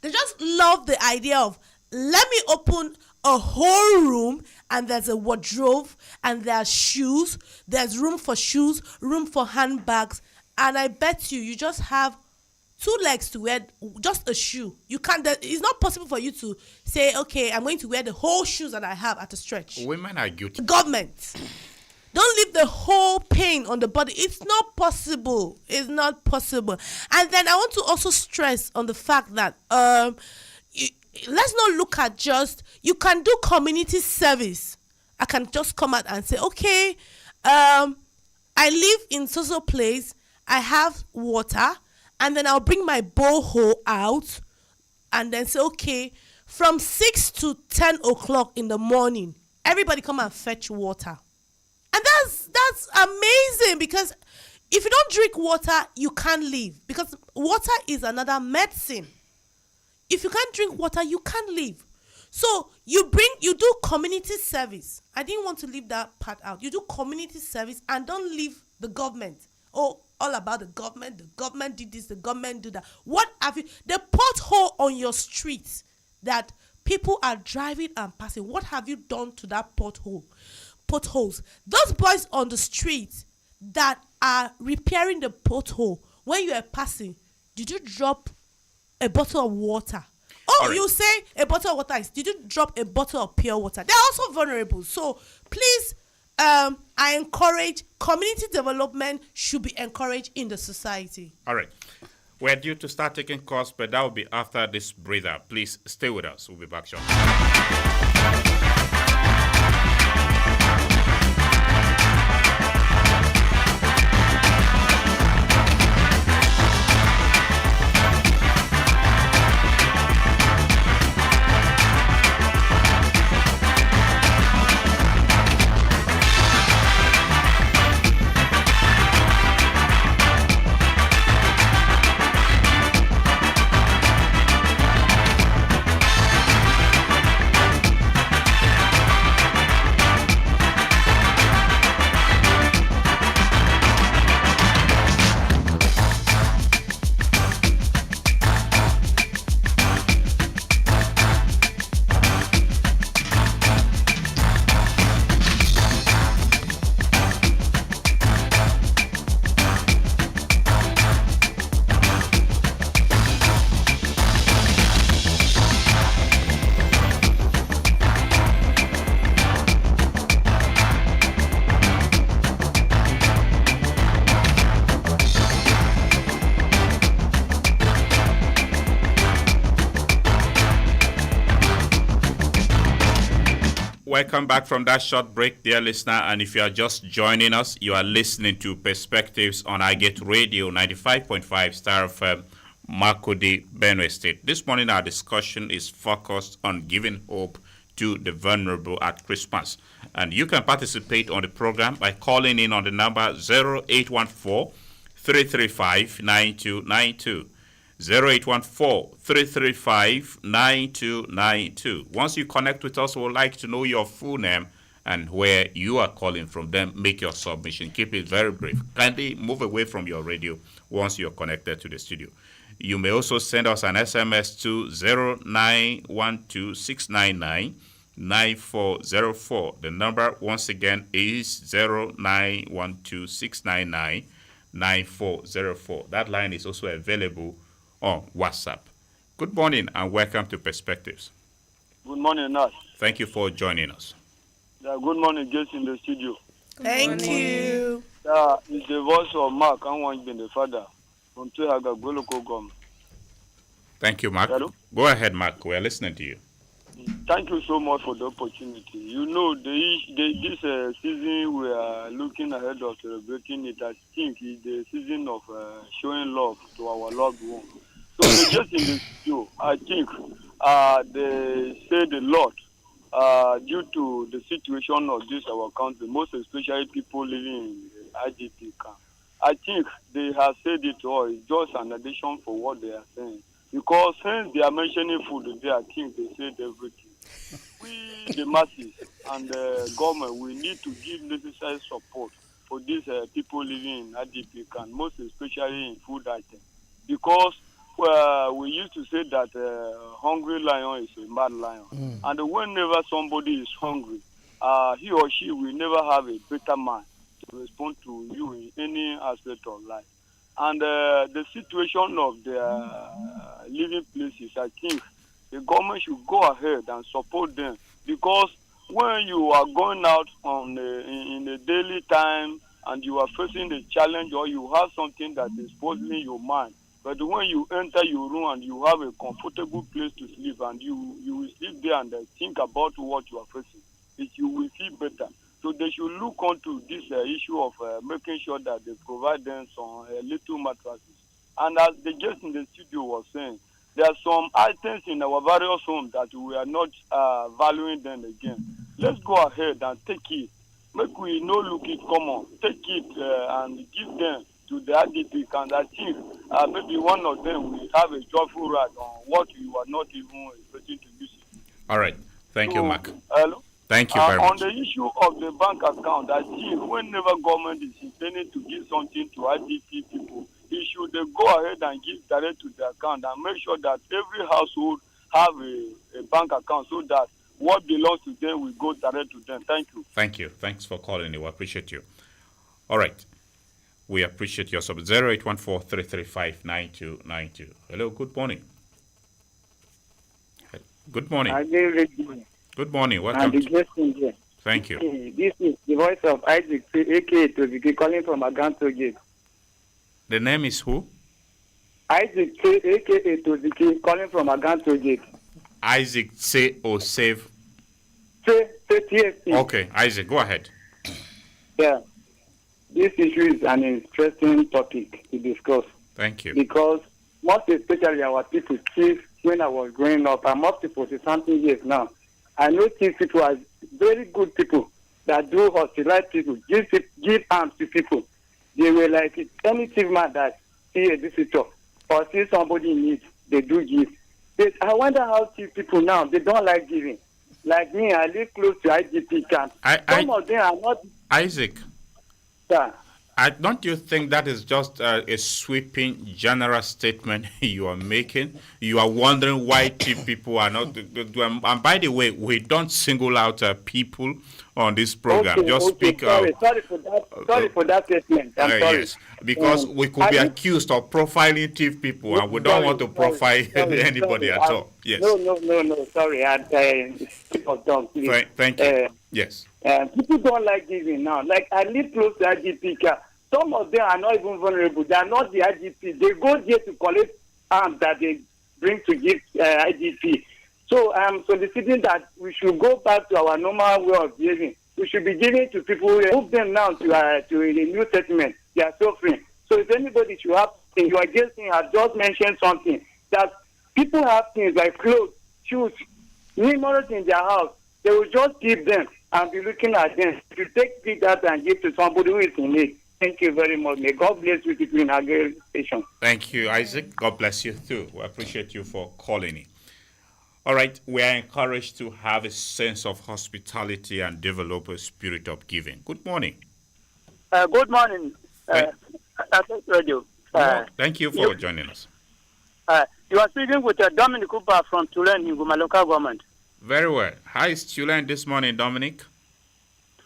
They just love the idea of, let me open a whole room and there's a wardrobe and there's shoes, there's room for shoes, room for handbags, and I bet you just have 2 legs to wear just a shoe. You can't. It's not possible for you to say, okay, I'm going to wear the whole shoes that I have at a stretch. Women are guilty. Government, don't leave the whole pain on the body. It's not possible. It's not possible. And then I want to also stress on the fact that let's not look at just, you can do community service. I can just come out and say, okay, I live in so place, I have water, and then I'll bring my borehole out and then say, okay, from 6 to 10 o'clock in the morning, everybody come and fetch water. And that's amazing, because if you don't drink water, you can't live, because water is another medicine. If you can't drink water, you can't live. So you do community service. I didn't want to leave that part out. You do community service and don't leave the government. Oh, all about the government. The government did this, the government did that. What have you, the pothole on your street that people are driving and passing, what have you done to that potholes? Those boys on the street that are repairing the pothole, when you are passing, did you drop a bottle of water? Oh, right. You say a bottle of water. Did you drop a bottle of pure water? They're also vulnerable. So please, I encourage community development should be encouraged in the society. All right. We're due to start taking calls, but that will be after this breather. Please stay with us. We'll be back shortly. Welcome back from that short break, dear listener. And if you are just joining us, you are listening to Perspectives on iGate Radio 95.5 Star FM, Makurdi, Benue State. This morning, our discussion is focused on giving hope to the vulnerable at Christmas. And you can participate on the program by calling in on the number 0814-335-9292. 0814-335-9292. Once you connect with us, we would like to know your full name and where you are calling from. Then make your submission. Keep it very brief. Kindly move away from your radio once you're connected to the studio. You may also send us an SMS to 0912-699-9404. The number once again is 0912-699-9404. That line is also available on WhatsApp. Good morning and welcome to Perspectives. Good morning, Nat. Thank you for joining us. Yeah, good morning, guests in the studio. Thank you. It's the voice of Mark Anwangbin, the father from Tuhaga, Goloko Gom. Thank you, Mark. Hello? Go ahead, Mark. We are listening to you. Thank you so much for the opportunity. You know, this season we are looking ahead of celebrating it. I think it's the season of showing love to our loved ones. So just in the studio, I think they say the Lord, due to the situation of this our country, most especially people living in the IDP camp. I think they have said it all. It's just an addition for what they are saying. Because since they are mentioning food today, I think they said everything. We, the masses and the government, we need to give necessary support for these people living in IDP camp, most especially in food items. Because we used to say that hungry lion is a mad lion. And whenever somebody is hungry, he or she will never have a better mind to respond to you in any aspect of life. and the situation of their living places, I think the government should go ahead and support them, because when you are going out on in a daily time and you are facing a challenge or you have something that is puzzling your mind, but when you enter your room and you have a comfortable place to sleep and you will sleep there and think about what you are facing, you will feel better. So they should look onto this issue of making sure that they provide them some little mattresses. And as the guest in the studio was saying, there are some items in our various homes that we are not valuing them again. Let's go ahead and take it. Make we no look it common. Take it and give them to the IDP. And I think maybe one of them will have a joyful ride on what you are not even expecting to use it. All right. Thank you, Mark. Hello? Thank you very much. On the issue of the bank account, I think whenever government is intending to give something to IDP people, it should go ahead and give direct to the account and make sure that every household have a bank account so that what belongs to them will go direct to them. Thank you. Thank you. Thanks for calling. We appreciate you. All right. We appreciate your sub. 0814-335-9292. Hello. Good morning. Good morning. Good morning. Welcome. Thank you. This is the voice of Isaac, a.k.a. Toziki, calling from Aganto Gate. The name is who? Isaac, a.k.a. Toziki, calling from Aganto Gate. Isaac, say or save? Say TSC. Okay, Isaac, go ahead. Yeah. This issue is an interesting topic to discuss. Thank you. Because most especially our people, chief, when I was growing up, I'm up to 40-something years now. I know these people are very good people that do hospitalize people, give arms to people. They were like any chief man that see a visitor or see somebody in need, they do give. But I wonder how chief people now, they don't like giving. Like me, I live close to IDP camp. Some of them are not. Isaac, Yeah. don't you think that is just a sweeping general statement you are making? You are wondering why people are not. And by the way, we don't single out people on this program. Speak. Sorry for that. Sorry for that statement. I'm sorry. Yes, because we could be accused of profiling thief people, and we don't want to profile anybody at all. Yes. No. Sorry, Thank you. Yes. People don't like giving now. Like I live close to IDP camp. Some of them are not even vulnerable. They are not the IDP. They go there to collect arms that they bring to give IDP. So I'm soliciting that we should go back to our normal way of behaving. We should be giving to people, move them now to a new settlement. They are suffering. So if anybody should have things, you are guessing, I've just mentioned something, that people have things like clothes, shoes, numerous in their house. They will just give them and be looking at them. If you take that and give to somebody who is in need, thank you very much. May God bless you people in our station. Thank you, Isaac. God bless you too. We appreciate you for calling in. All right, we are encouraged to have a sense of hospitality and develop a spirit of giving. Good morning. Good morning, Radio. Thank you for joining us. You are speaking with Dominic Cooper from Tulen in Guma local government. Very well. How is Tulen this morning, Dominic?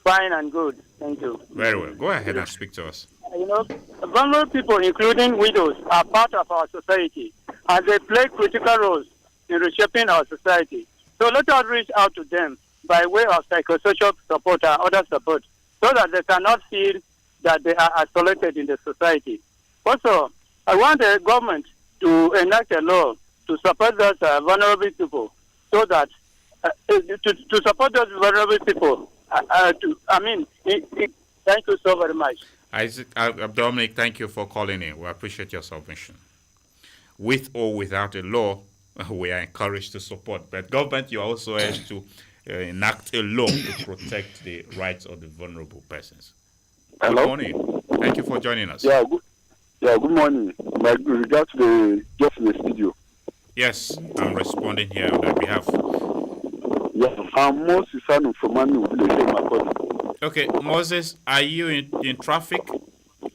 Fine and good. Thank you. Very well. Go ahead and speak to us. Vulnerable people, including widows, are part of our society, and they play critical roles in reshaping our society. So let us reach out to them by way of psychosocial support and other support, so that they cannot feel that they are isolated in the society. Also, I want the government to enact a law to support those vulnerable people, so that to support those vulnerable people. Thank you so very much. Isaac, Dominic, thank you for calling in. We appreciate your submission. With or without a law, we are encouraged to support. But government, you are also urged to enact a law to protect the rights of the vulnerable persons. Hello? Good morning. Thank you for joining us. Good morning. With regard to the guest in the studio. Yes, I'm responding here on their behalf. I'm Moses Sanu from Manu. Okay, Moses, are you in traffic?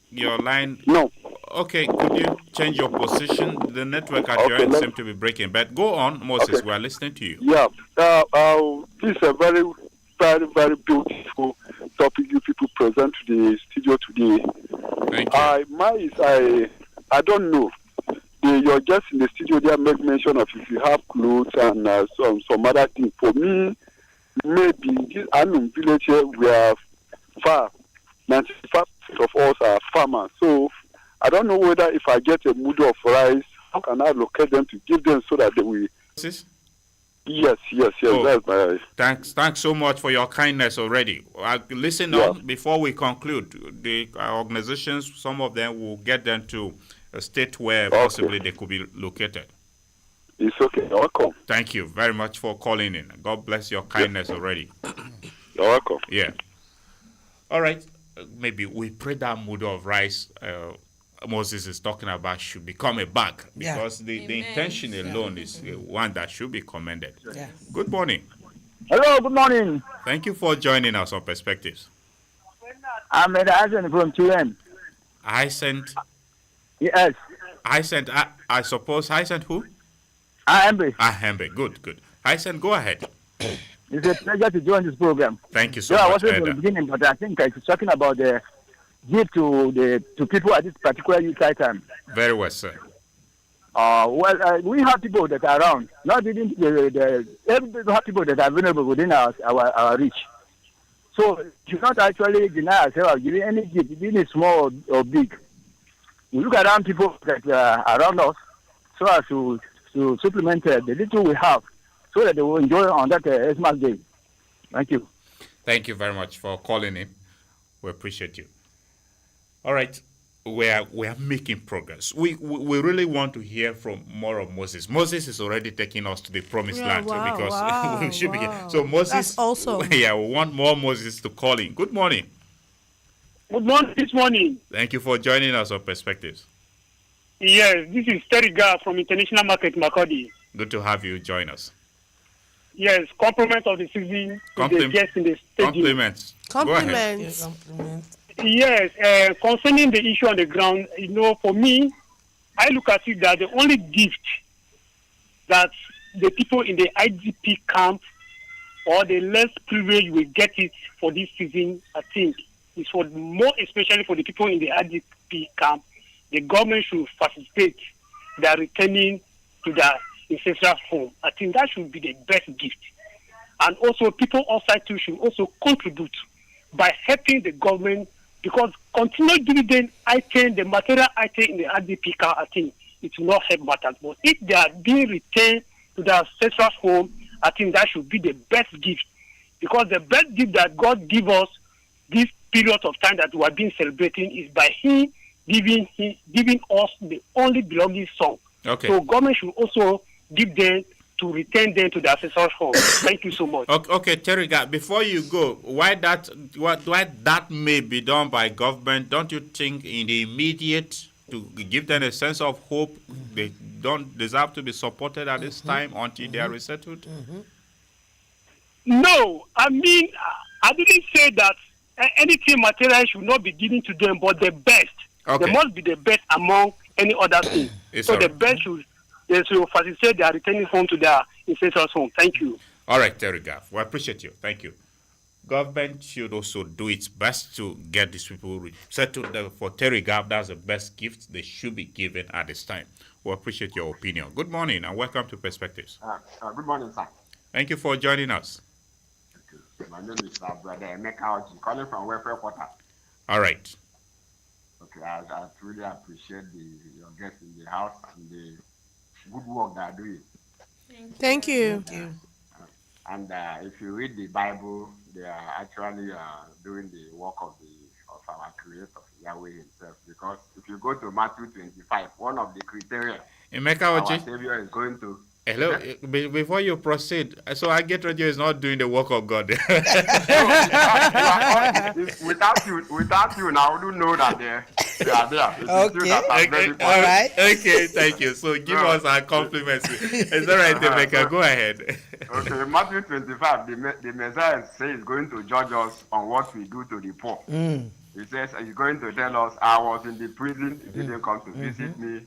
Your line? No. Okay, could you change your position? The network at your end seems to be breaking. But go on, Moses, we are listening to you. Yeah, this is a very, very, very beautiful topic you people present to the studio today. Thank you. Mine is I don't know. You're just in the studio there make mention of if you have clothes and some other things. For me, maybe this Anum village here, we are far. 95% of us are farmers. So I don't know whether if I get a mood of rice, how can I locate them to give them so that they will. Yes. Oh, that's my. thanks so much for your kindness already. Listen on before we conclude. The organizations, some of them will get them to a state where possibly they could be located. It's okay. You're welcome. Thank you very much for calling in. God bless your kindness already. You're welcome. Yeah. All right. Maybe we pray that mood of rice Moses is talking about should become a bag, because the intention alone is one that should be commended. Yeah. Good morning. Hello, good morning. Thank you for joining us on Perspectives. I'm Hyacinth from TN. Hyacinth. Yes. Hyacinth, I suppose Hyacinth who? Ahembe. Ahembe. Good. Hyacinth, go ahead. It's a pleasure to join this program. Thank you so I much. wasn't from the beginning, but I think it's talking about the gift to people at this particular youth time. Very well, sir. We have people that are around, not even everybody have people that are vulnerable within our reach. So you should not actually deny ourselves of giving any gift, be it small or big. We look around people that are around us so as to supplement the little we have so that they will enjoy on that Christmas day. Thank you. Thank you very much for calling in. We appreciate you. All right. We are making progress. We really want to hear from more of Moses. Moses is already taking us to the promised land because we should be. So Moses, that's awesome. Yeah, we want more Moses to call in. Good morning. Good morning this morning. Thank you for joining us on Perspectives. Yes, this is Terry Gar from International Market Makodi. Good to have you join us. Yes, compliment of the season to the guests in the stadium. Compliments. Yes, concerning the issue on the ground, for me, I look at it that the only gift that the people in the IDP camp or the less privileged will get it for this season, I think, is for more especially for the people in the IDP camp. The government should facilitate their returning to their ancestral home. I think that should be the best gift. And also, people outside too should also contribute by helping the government, because continued dividend item, the material item in the IDP camp, I think it will not help matters. But if they are being returned to their ancestral home, I think that should be the best gift. Because the best gift that God gives us this period of time that we are being celebrating is by Him giving us the only belonging son. Okay. So government should also give them to return them to their ancestral home. Thank you so much. Okay, Terry, before you go, why that may be done by government? Don't you think in the immediate to give them a sense of hope, they don't deserve to be supported at this time until they are resettled? No, I mean, I didn't say that anything material should not be given to them, but the best. Okay. They must be the best among any other thing. So the best should facilitate their returning home to their ancestral home. Thank you. All right, Terry Gaff. We appreciate you. Thank you. Government should also do its best to get these people settled. For Terry Gaff, that's the best gift they should be given at this time. We appreciate your opinion. Good morning and welcome to Perspectives. Good morning, sir. Thank you for joining us. My name is Brother Emeka Oji, calling from Welfare Quarter. All right. Okay, I truly appreciate your guests in the house and the good work they are doing. Thank you. And if you read the Bible, they are actually doing the work of our Creator, Yahweh Himself. Because if you go to Matthew 25, one of the criteria Emeka Oji, our Savior is going to. Hello, before you proceed, so I get radio is not doing the work of God. Without you, now I wouldn't know that they are there. Okay, all right. Okay, thank you. So give us our compliments. Is that right, Emeka? Go ahead. Okay, Matthew 25, the Messiah says he's going to judge us on what we do to the poor. He says he's going to tell us, I was in the prison, he didn't come to visit me.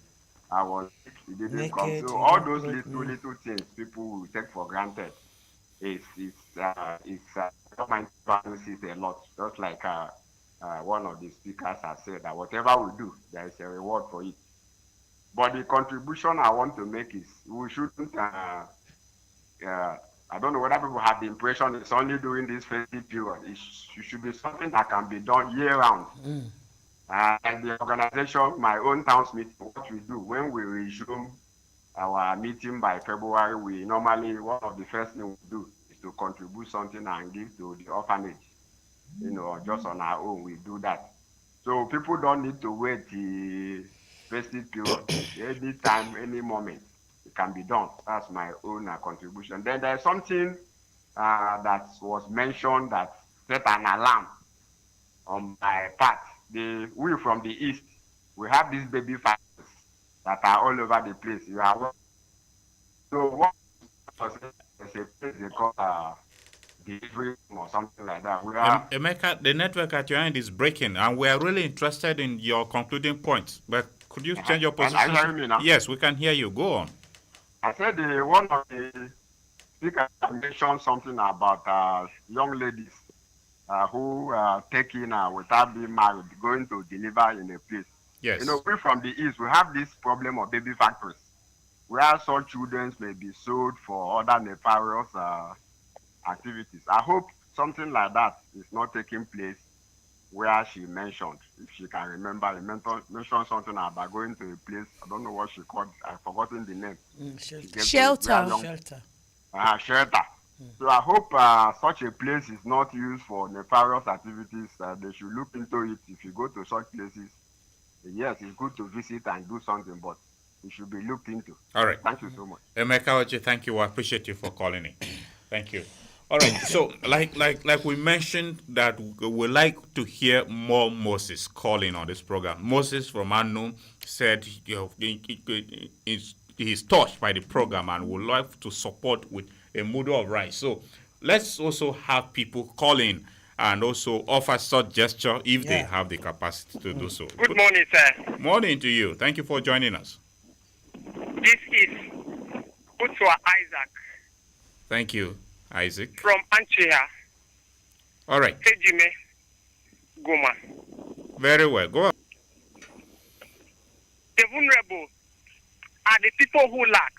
I was sick, he didn't come. So all those little things people will take for granted government balances a lot. Just like one of the speakers has said that whatever we do, there is a reward for it. But the contribution I want to make is we shouldn't. I don't know whether people have the impression it's only during this festive period. It should be something that can be done year round. And the organization, my own town's meeting, what we do when we resume our meeting by February, we normally, one of the first things we do is to contribute something and give to the orphanage. Just on our own, we do that. So people don't need to wait the festive period. Any time, any moment, it can be done. That's my own contribution. Then there's something that was mentioned that set an alarm on my part. We from the east, we have these baby factories that are all over the place. So what there's a place they call delivery or something like that. Emeka, the network at your end is breaking, and we are really interested in your concluding points. But could you change your position? Can you hear me now? Yes, we can hear you. Go on. I said one of the speakers mentioned something about young ladies who are taking without being married, going to deliver in a place. Yes. We from the east, we have this problem of baby factories, where such children may be sold for other nefarious activities. I hope something like that is not taking place where she mentioned, if she can remember, mentioned something about going to a place, I don't know what she called, I've forgotten the name. Shelter. Shelter. So I hope such a place is not used for nefarious activities. They should look into it. If you go to such places, yes, it's good to visit and do something, but it should be looked into. All right. Thank you so much. Emeka Oji, thank you. I appreciate you for calling in. Thank you. All right. So, like we mentioned, that we like to hear more Moses calling on this program. Moses from Anu said, he's touched by the program and would like to support with a model of rice. So, let's also have people call in and also offer such gesture if they have the capacity to do so. Good morning, sir. Morning to you. Thank you for joining us. This is Utua Isaac. Thank you, Isaac. From Anchia. All right. Tejime Goma. Very well. Go on. The vulnerable are the people who lack,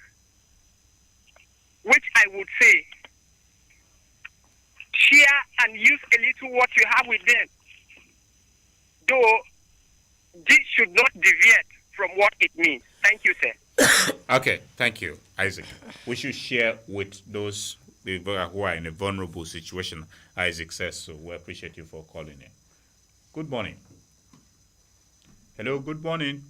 which I would say, share and use a little what you have with them. Though this should not deviate from what it means. Thank you, sir. Okay, thank you, Isaac. We should share with those who are in a vulnerable situation, Isaac says. So we appreciate you for calling in. Good morning. Hello, good morning.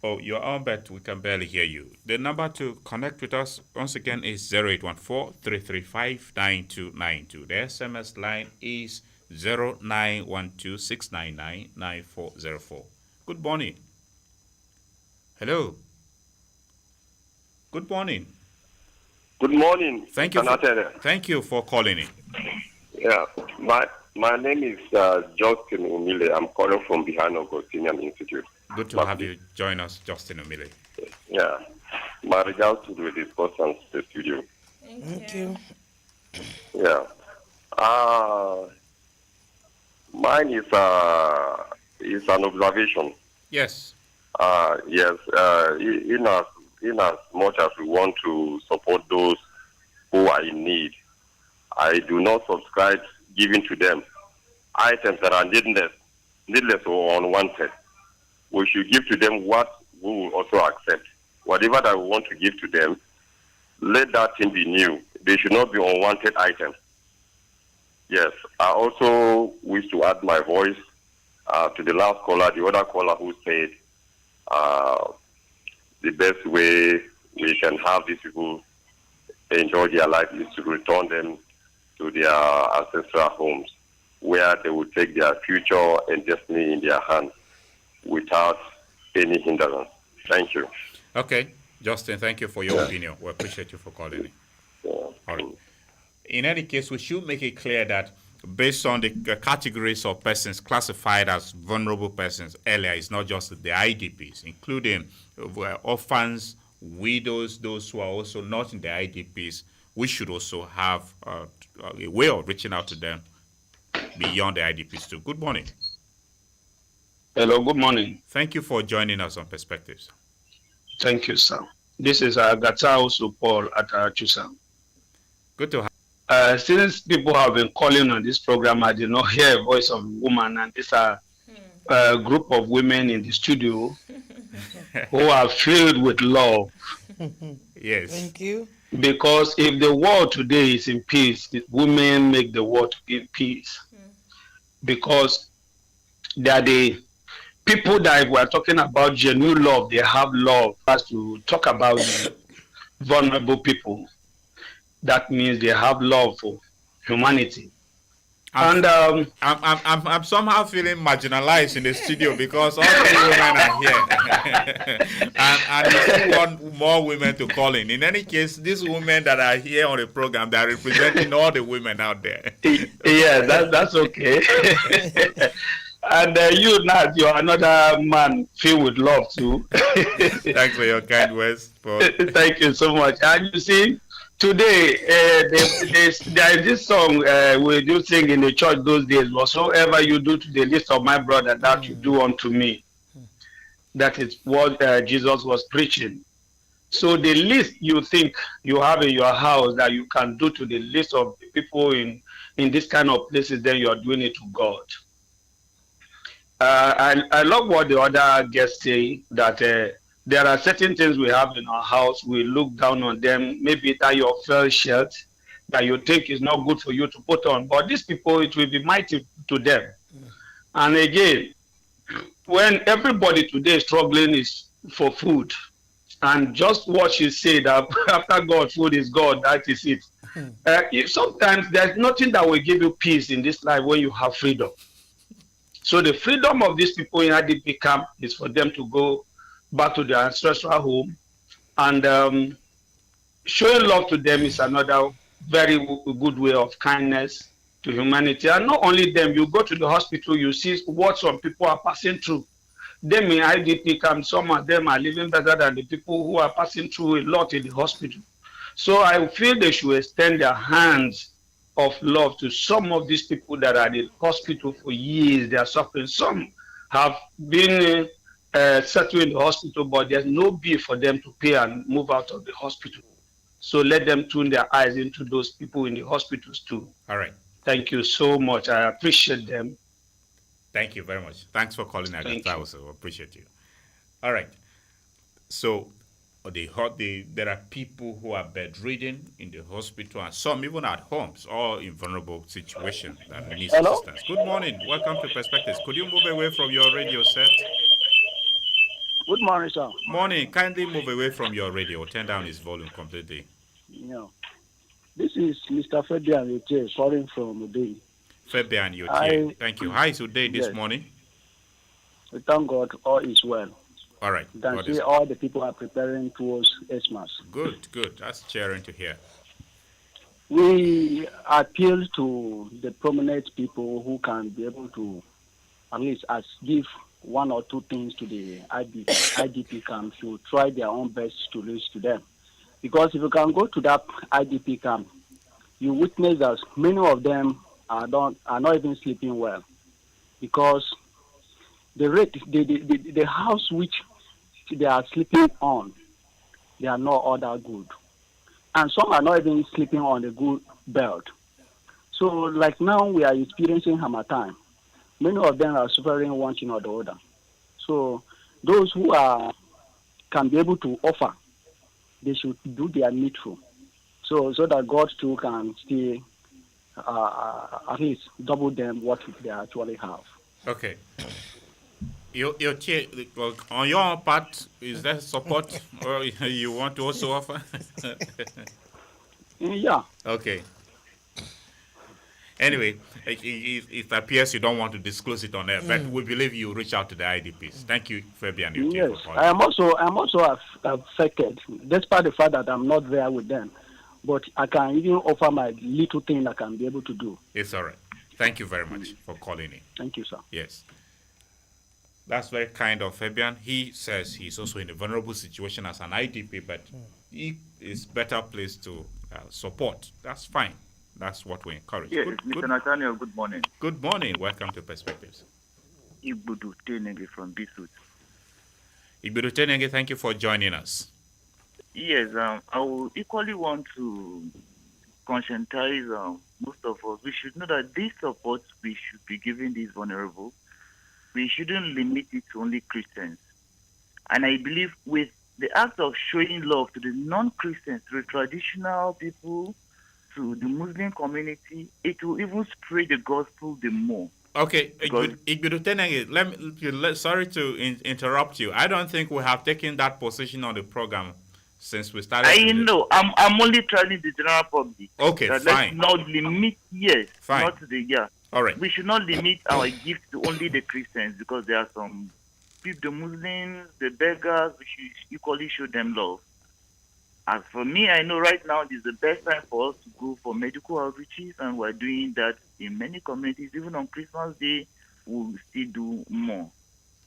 Oh, you're on, but we can barely hear you. The number to connect with us once again is 0814-335-9292. The SMS line is 0912-699-9404. Good morning. Hello. Good morning. Good morning. Thank you. Thank you for calling in. Yeah, my name is Justin Umile. I'm calling from behind Augustinian Institute. Good to have you join us, Justin Umile. Yeah, my regards to the discussants in the studio. Thank you. Yeah. Mine is an observation. Yes. Yes. In as much as we want to support those who are in need, I do not subscribe giving to them items that are needless or unwanted. We should give to them what we will also accept. Whatever that we want to give to them, let that thing be new. They should not be unwanted items. Yes, I also wish to add my voice to the last caller, the other caller who said the best way we can have these people enjoy their life is to return them to their ancestral homes, where they will take their future and destiny in their hands without any hindrance. Thank you. Okay, Justin, thank you for your opinion. We appreciate you for calling in. All right. In any case, we should make it clear that based on the categories of persons classified as vulnerable persons earlier, it's not just the IDPs, including orphans, widows, those who are also not in the IDPs. We should also have a way of reaching out to them beyond the IDPs too. Good morning. Hello, good morning. Thank you for joining us on Perspectives. Thank you, sir. This is Gatao Supol at Chusa. Good to have. Since people have been calling on this program, I did not hear a voice of a woman, and this are a group of women in the studio who are filled with love. Yes. Thank you. Because if the world today is in peace, the women make the world to be in peace. Because they are the people that, if we are talking about genuine love, they have love. As to talk about the vulnerable people, that means they have love for humanity. I'm somehow feeling marginalized in the studio because all the women are here. and we still want more women to call in. In any case, these women that are here on the program, they are representing all the women out there. Yeah, that's okay. And you, Nat, you're another man filled with love too. Thanks for your kind words. Thank you so much. And you see, today, there is this song we do sing in the church those days. Whatsoever you do to the least of my brother, that you do unto me. That is what Jesus was preaching. So the least you think you have in your house that you can do to the least of the people in this kind of places, then you are doing it to God. I love what the other guests say, that there are certain things we have in our house, we look down on them, maybe that your felt shirt that you think is not good for you to put on. But these people, it will be mighty to them. And again, when everybody today is struggling is for food, and just what she said, after God, food is God, that is it. Sometimes there's nothing that will give you peace in this life when you have freedom. So the freedom of these people in IDP camp is for them to go back to their ancestral home, and showing love to them is another very good way of kindness to humanity. And not only them, you go to the hospital, you see what some people are passing through. Them in IDP camp, some of them are living better than the people who are passing through a lot in the hospital. So I feel they should extend their hands of love to some of these people that are in the hospital for years. They are suffering. Some have been settled in the hospital, but there's no bill for them to pay and move out of the hospital. So let them tune their eyes into those people in the hospitals too. All right. Thank you so much. I appreciate them. Thank you very much. Thanks for calling. I also appreciate you. All right. So there are people who are bedridden in the hospital, and some even at homes, all in vulnerable situations that need assistance. Good morning. Welcome to Perspectives. Could you move away from your radio set? Good morning, sir. Morning. Kindly move away from your radio. Turn down its volume completely. Yeah. This is Mr. Fabian Yote calling from Uday. Fabian Yote. Thank you. How is Uday this morning? We thank God all is well. All right. You can see all the people are preparing towards Xmas. Good. That's cheering to hear. We appeal to the prominent people who can be able to at least give one or two things to the IDP camp to try their own best to reach to them. Because if you can go to that IDP camp, you witness that many of them are not even sleeping well. Because the house which they are sleeping on, they are not all that good. And some are not even sleeping on a good bed. So like now we are experiencing hammer time. Many of them are suffering one thing or the other. So those who can be able to offer, they should do their needful. So that God too can still at least double them what they actually have. Okay. On your part, is there support or you want to also offer? Yeah. Okay. Anyway, it appears you don't want to disclose it on air, but we believe you reach out to the IDPs. Thank you, Fabian. Yes, I am also affected, despite the fact that I'm not there with them. But I can even offer my little thing I can be able to do. It's all right. Thank you very much for calling in. Thank you, sir. Yes. That's very kind of Fabian. He says he's also in a vulnerable situation as an IDP, but he is better placed to support. That's fine. That's what we encourage. Yes, Mr. Nathaniel, good morning. Good morning. Welcome to Perspectives. Igbudu Tenenge from Bisut. Igbudu Tenenge, thank you for joining us. Yes, I will equally want to conscientize most of us. We should know that this support we should be giving these vulnerable, we shouldn't limit it to only Christians. And I believe with the act of showing love to the non-Christians, to the traditional people, to the Muslim community, it will even spread the gospel the more. Okay, Igbudu Tenenge, sorry to interrupt you. I don't think we have taken that position on the program since we started. I know. I'm only telling the general public. Okay, fine. Let's not limit, yes, fine. not the, yeah. All right. We should not limit our gifts to only the Christians because there are some people, the Muslims, the beggars, we should equally show them love. As for me, I know right now this is the best time for us to go for medical outreaches, and we're doing that in many communities. Even on Christmas Day, we'll still do more.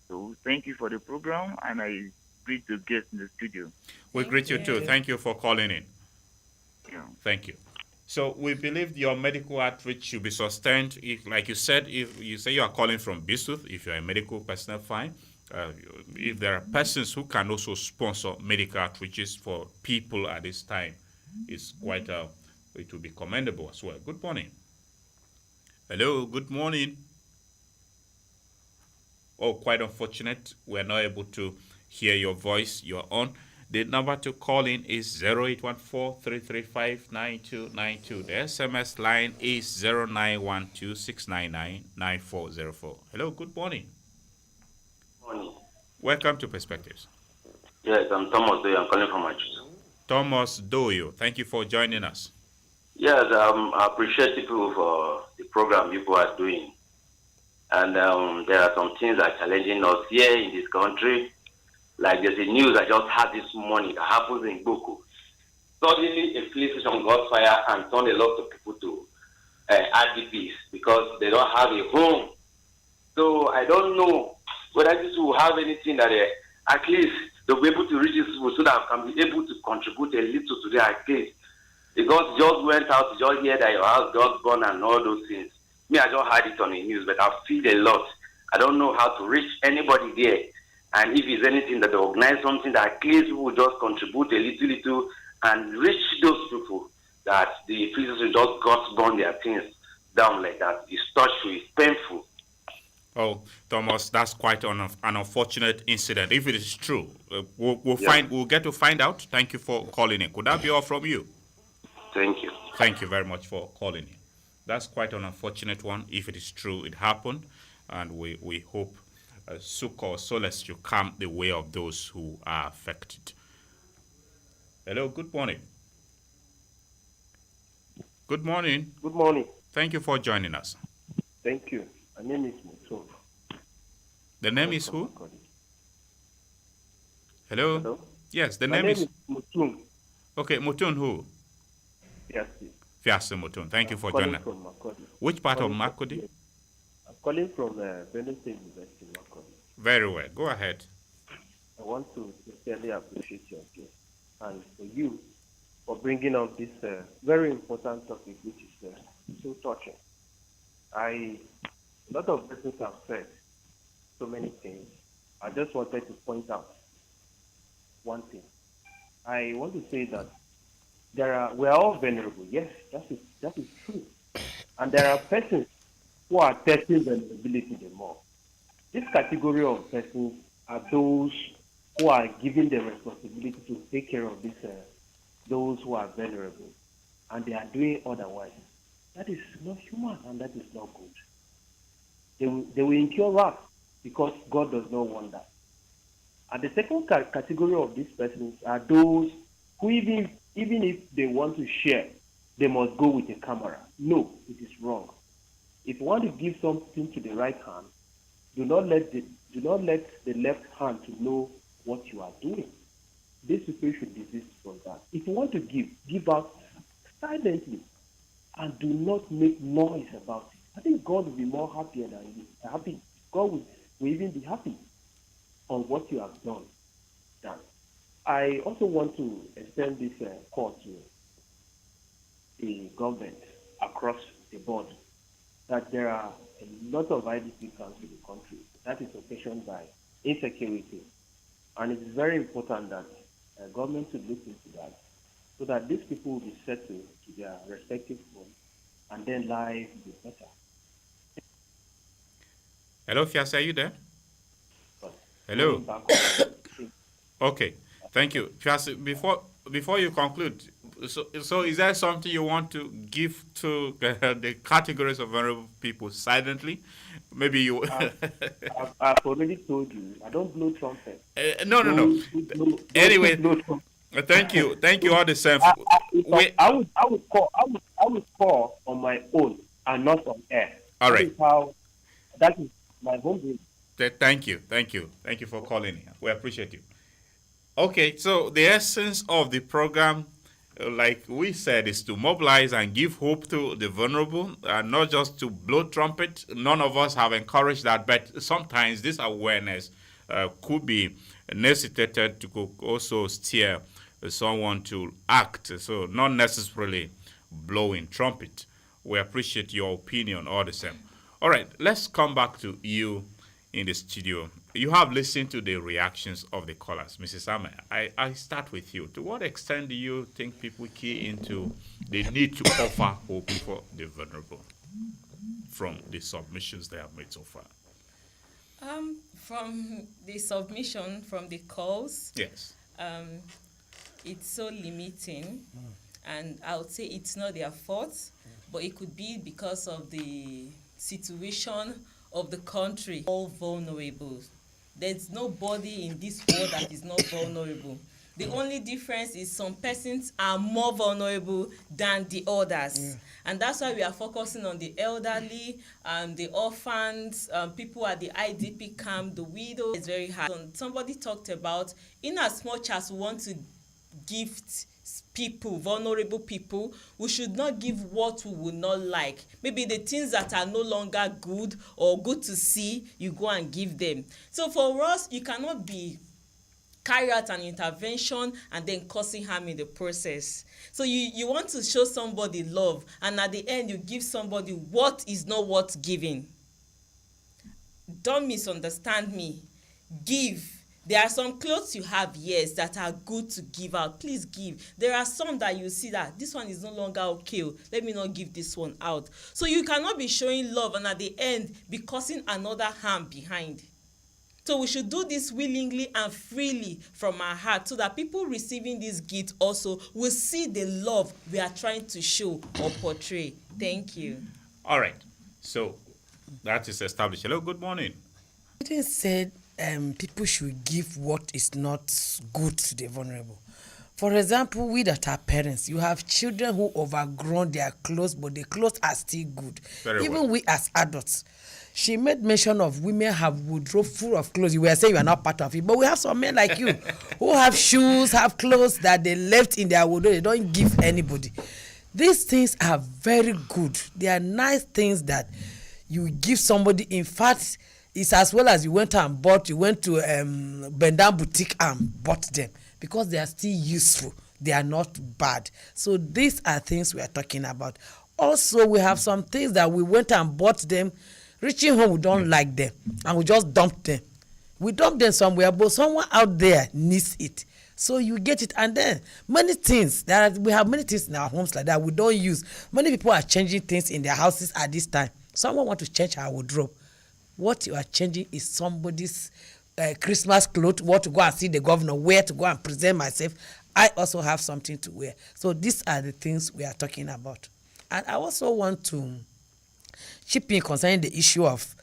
So thank you for the program, and I greet the guests in the studio. We greet you too. Thank you for calling in. Yeah. Thank you. So we believe your medical outreach should be sustained. If, like you said, if you say you are calling from Bisut, if you're a medical personnel, fine. If there are persons who can also sponsor medical outreaches for people at this time, it's quite it will be commendable as well. Good morning. Hello, good morning. Oh, quite unfortunate. We're not able to hear your voice. You're on. The number to call in is 0814-335-9292. The SMS line is 0912-699-9404. Hello, good morning. Morning. Welcome to Perspectives. Yes, I'm Thomas Doyo. I'm calling from Manchester. Thomas Doyo, thank you for joining us. Yes, I appreciate people for the program people are doing. And there are some things that are challenging us here in this country. Like there's a news I just had this morning that happens in Boko. Suddenly a police station got fire and turned a lot of people to RDPs because they don't have a home. So I don't know whether this will have anything that at least they'll be able to reach these people so that I can be able to contribute a little to their case. Because just went out to just hear that your house got burned and all those things. Me, I just heard it on the news, but I feel a lot. I don't know how to reach anybody there. And if it's anything that they organize something that at least people will just contribute a little and reach those people that the police will just got burn their things down like that. It's touchful, it's painful. Oh, Thomas, that's quite an unfortunate incident. If it is true, we'll get to find out. Thank you for calling in. Could that be all from you? Thank you. Thank you very much for calling in. That's quite an unfortunate one. If it is true, it happened, and we hope succor or solace should come the way of those who are affected. Hello, good morning. Good morning. Good morning. Thank you for joining us. Thank you. My name is Mutun. The name is who? Hello? Hello? Yes, the My name is Mutun. Okay, Mutun who? Yes. Fiasse Mutun. Thank you for joining us. Which part of Makurdi? I'm calling from Benue State University, Makurdi. Very well. Go ahead. I want to sincerely appreciate your gift and for you for bringing up this very important topic, which is so touching. A lot of persons have said so many things. I just wanted to point out one thing. I want to say that we are all vulnerable. Yes, that is true. And there are persons who are testing vulnerability the more. This category of persons are those who are given the responsibility to take care of those who are vulnerable, and they are doing otherwise. That is not human, and that is not good. They will incur wrath because God does not want that. And the second category of these persons are those who even if they want to share, they must go with a camera. No, it is wrong. If you want to give something to the right hand, do not let the left hand to know what you are doing. These people should desist from that. If you want to give out silently and do not make noise about it. I think God will be more happier than you. Happy. God will even be happy on what you have done. I also want to extend this call to the government across the board that there are a lot of IDP camps in the country. that is occasioned by insecurity. And it is very important that government should look into that so that these people will be settled to their respective homes and then life will be better. Hello, Fiasa, are you there? Hello. Okay, thank you. Fiasa, before you conclude, so is there something you want to give to the categories of vulnerable people silently? Maybe you... I've already told you, I don't blow trumpet. No. Anyway, thank you all the same. I would call on my own and not on air. All right. That is my home base. Thank you for calling. We appreciate you. Okay, so the essence of the program, like we said, is to mobilize and give hope to the vulnerable, and not just to blow trumpet. None of us have encouraged that, but sometimes this awareness could be necessitated to also steer someone to act, so not necessarily blowing trumpet. We appreciate your opinion all the same. All right, let's come back to you in the studio. You have listened to the reactions of the callers. Mrs. Ame, I start with you. To what extent do you think people key into the need to offer hope for the vulnerable from the submissions they have made so far? From the submission, from the calls, yes, it's so limiting, and I would say it's not their fault, but it could be because of the situation of the country. All vulnerable. There's nobody in this world that is not vulnerable. The only difference is some persons are more vulnerable than the others. And that's why we are focusing on the elderly, the orphans, people at the IDP camp, the widows. It's very hard. Somebody talked about, in as much as we want to gift people, vulnerable people, we should not give what we would not like. Maybe the things that are no longer good or good to see, you go and give them. So for us, you cannot be carry out an intervention and then causing harm in the process. So you want to show somebody love, and at the end you give somebody what is not worth giving. Don't misunderstand me. Give. There are some clothes you have, yes, that are good to give out. Please give. There are some that you see that this one is no longer okay. Let me not give this one out. So you cannot be showing love and at the end be causing another harm behind. So we should do this willingly and freely from our heart so that people receiving this gift also will see the love we are trying to show or portray. Thank you. All right. So that is established. Hello, good morning. It said people should give what is not good to the vulnerable. For example, we that are parents, you have children who overgrown their clothes, but the clothes are still good. Even we as adults. She made mention of women have wardrobe full of clothes. You were saying you are not part of it, but we have some men like you who have shoes, have clothes that they left in their wardrobe. They don't give anybody. These things are very good. They are nice things that you give somebody. In fact, it's as well as you went to Bendan Boutique and bought them, because they are still useful. They are not bad. So these are things we are talking about. Also, we have some things that we went and bought them. Reaching home, we don't like them, and we just dump them. We dump them somewhere, but someone out there needs it. So you get it, and then many things, we have many things in our homes like that we don't use. Many people are changing things in their houses at this time. Someone want to change our wardrobe. What you are changing is somebody's Christmas clothes, what to go and see the governor, where to go and present myself. I also have something to wear. So these are the things we are talking about. And I also want to chip in concerning the issue of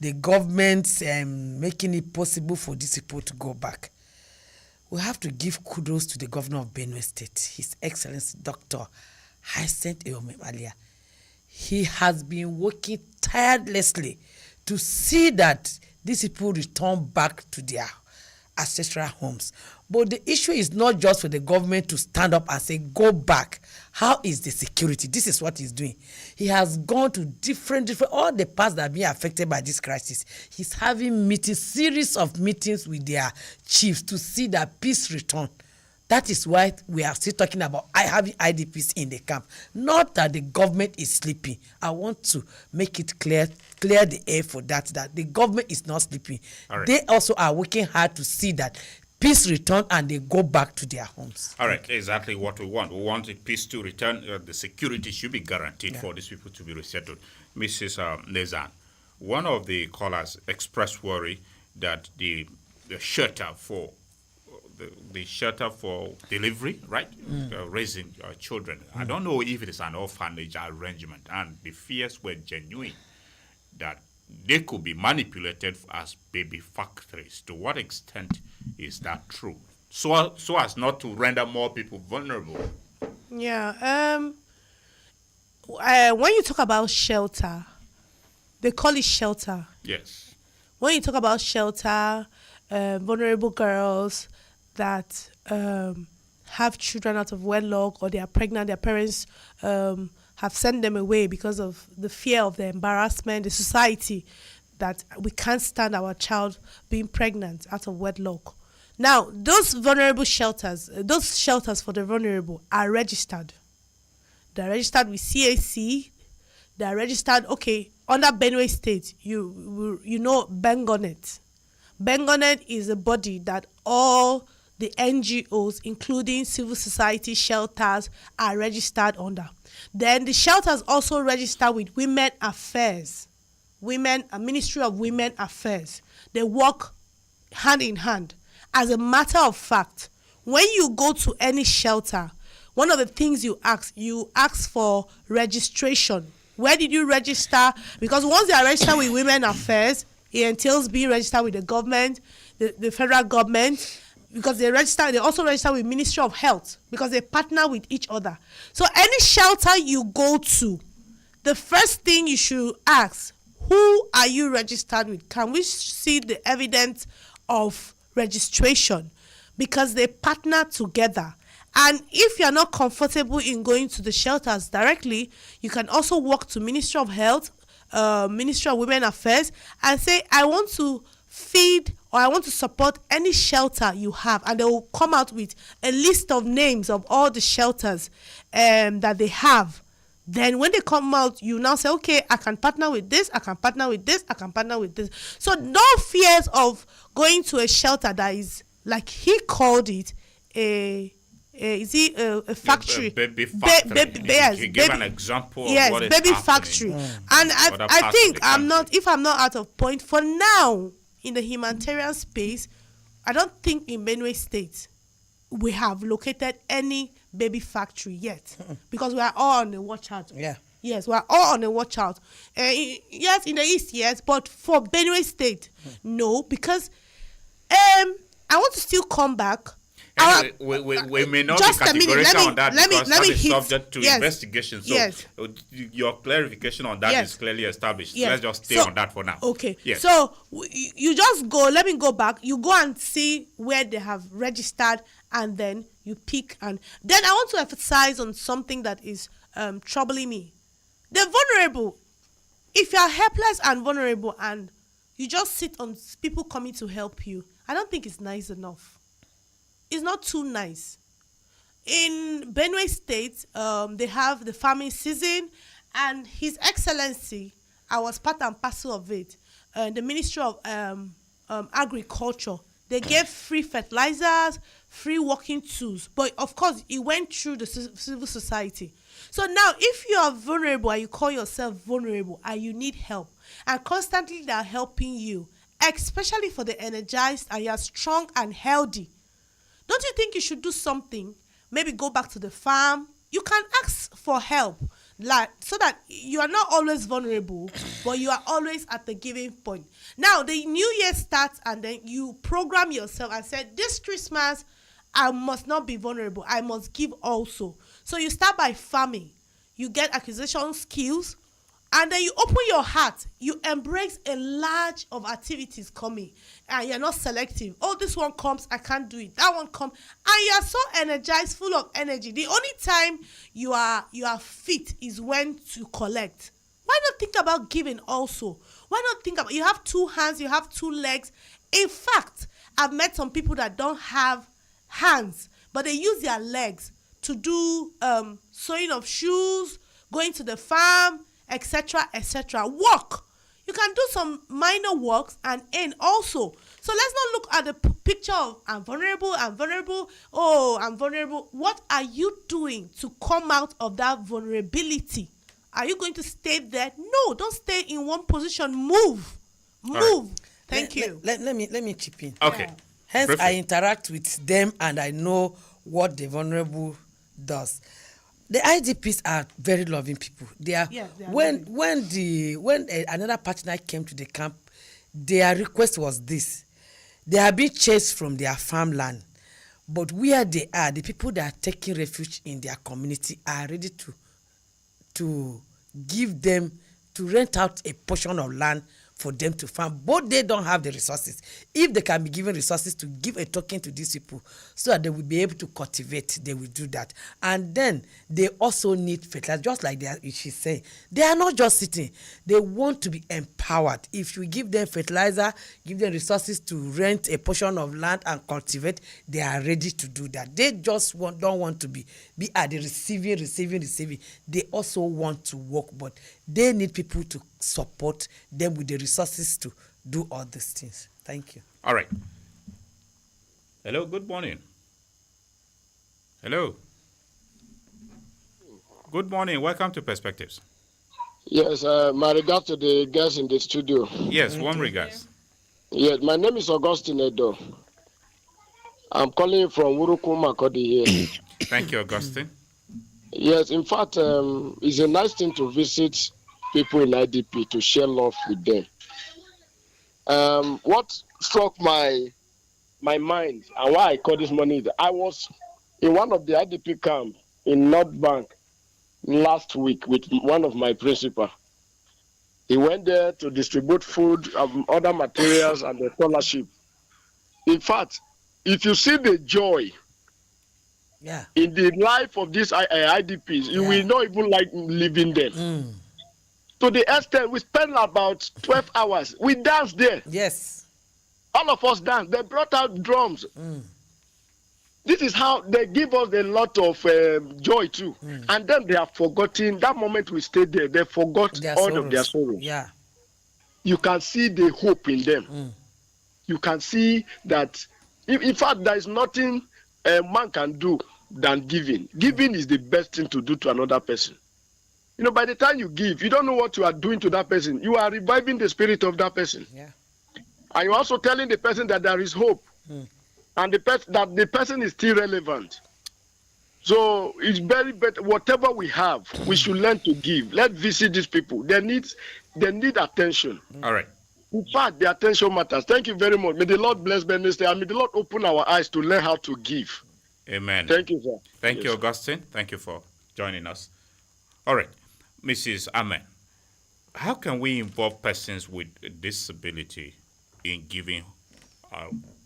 the government making it possible for these people to go back. We have to give kudos to the governor of Benue State, His Excellency Dr. Hyacinth Eomemalia. He has been working tirelessly to see that these people return back to their ancestral homes. But the issue is not just for the government to stand up and say, go back. How is the security? This is what he's doing. He has gone to different, all the parts that are being affected by this crisis. He's having meetings, series of meetings with their chiefs to see that peace return That is why we are still talking about having IDPs in the camp. Not that the government is sleeping. I want to make it clear the air for that the government is not sleeping. All right. They also are working hard to see that peace return and they go back to their homes. All right, exactly what we want. We want the peace to return. The security should be guaranteed for these people to be resettled. Mrs. Nezan, one of the callers expressed worry that the shelter for the shelter for delivery, right? Raising children. I don't know if it is an orphanage arrangement, and the fears were genuine that they could be manipulated as baby factories. To what extent is that true? So as not to render more people vulnerable. Yeah. When you talk about shelter, they call it shelter. Yes. When you talk about shelter, vulnerable girls that have children out of wedlock or they are pregnant, their parents have sent them away because of the fear of the embarrassment, the society, that we can't stand our child being pregnant out of wedlock. Now, those vulnerable shelters, those shelters for the vulnerable are registered. They're registered with CAC. They're registered, under Benue State, you know Bengonet. Bengonet is a body that all the NGOs, including civil society shelters, are registered under. Then the shelters also register with Women Affairs, Ministry of Women Affairs. They work hand in hand. As a matter of fact, when you go to any shelter, one of the things you ask for registration. Where did you register? Because once they are registered with Women Affairs, it entails being registered with the government, the federal government, because they also register with Ministry of Health because they partner with each other. So any shelter you go to, the first thing you should ask, who are you registered with? Can we see the evidence of registration? Because they partner together. And if you're not comfortable in going to the shelters directly, you can also walk to Ministry of Health, Ministry of Women Affairs, and say, I want to feed or I want to support any shelter you have. And they will come out with a list of names of all the shelters that they have. Then when they come out, you now say, okay, I can partner with this, I can partner with this, I can partner with this. So no fears of going to a shelter that is, like he called it, a factory? Baby factory. Yes, you give an example of yes, what is baby happening. factory. And I think if I'm not out of point, for now, in the humanitarian space, I don't think in Benue State we have located any baby factory yet, because we are all on the watch out. Yeah. Yes, we are all on the watch out. Yes, in the east, yes, but for Benue State, no, because I want to still come back. Anyway, we may not be categorical on that because that is subject to investigation. So your clarification on that is clearly established. Yes. Let's just stay on that for now. Okay. Yes. So you just go, let me go back. You go and see where they have registered and then you pick. And then I want to emphasize on something that is troubling me. The vulnerable. If you are helpless and vulnerable and you just sit on people coming to help you, I don't think it's nice enough. It's not too nice. In Benue State, they have the farming season, and His Excellency, I was part and parcel of it, the Ministry of Agriculture, they gave free fertilizers, free working tools, but of course, it went through the civil society. So now, if you are vulnerable and you call yourself vulnerable and you need help, and constantly they are helping you, especially for the energized and you are strong and healthy, don't you think you should do something? Maybe go back to the farm. You can ask for help, so that you are not always vulnerable, but you are always at the giving point. Now, the new year starts, and then you program yourself and say, this Christmas, I must not be vulnerable. I must give also. So you start by farming. You get acquisition skills, and then you open your heart. You embrace a large of activities coming, and you're not selective. Oh, this one comes, I can't do it. That one comes, and you are so energized, full of energy. The only time you are fit is when to collect. Why not think about giving also? Why not think about, you have two hands, you have two legs. In fact, I've met some people that don't have hands, but but they use their legs to do sewing of shoes, going to the farm, etc., etc. Work. You can do some minor works and earn also. So let's not look at the picture of I'm vulnerable, oh, I'm vulnerable. What are you doing to come out of that vulnerability? Are you going to stay there? No, don't stay in one position. Move. Right. Thank you. Let me chip in. Okay. Yeah. Hence, Perfect. I interact with them and I know what the vulnerable does. The IDPs are very loving people. They are. Yes, they are when another partner came to the camp, their request was this: they have been chased from their farmland, but where they are, the people that are taking refuge in their community are ready to give them, to rent out a portion of land for them to farm. But they don't have the resources. If they can be given resources to give a token to these people so that they will be able to cultivate, they will do that. And then they also need fertilizer, just like she's saying. They are not just sitting. They want to be empowered. If you give them fertilizer, give them resources to rent a portion of land and cultivate, they are ready to do that. They just don't want to be at the receiving. They also want to work, but they need people to support them with the resources to do all these things. Thank you. All right. Hello, good morning. Hello. Good morning. Welcome to Perspectives. Yes, my regard to the guests in the studio. Yes, one regards. Yes, my name is Augustine Edo. I'm calling from Uruku Makodi here. Thank you, Augustine. Yes, in fact, it's a nice thing to visit people in IDP to share love with them. What struck my mind and why I called this morning, I was in one of the IDP camp in North Bank last week with one of my principal. He went there to distribute food, other materials, and the scholarship. In fact, if you see the joy in the life of these IDPs, you will not even like living them. To the extent we spent about 12 hours. We danced there. Yes. All of us danced. They brought out drums. This is how they give us a lot of joy too. And then they have forgotten, that moment we stayed there, they forgot all of their sorrows. Yeah. You can see the hope in them. You can see that, in fact, there is nothing a man can do than giving. Giving is the best thing to do to another person. You know, by the time you give, you don't know what you are doing to that person. You are reviving the spirit of that person. Yeah. And you're also telling the person that there is hope. And that the person is still relevant. So it's very better. Whatever we have, we should learn to give. Let's visit these people. They need attention. All right. In fact, the attention matters. Thank you very much. May the Lord bless Benedict, and may the Lord open our eyes to learn how to give. Amen. Thank you, sir. Thank you, Augustine. Thank you for joining us. All right. Mrs. Amen, how can we involve persons with disability in giving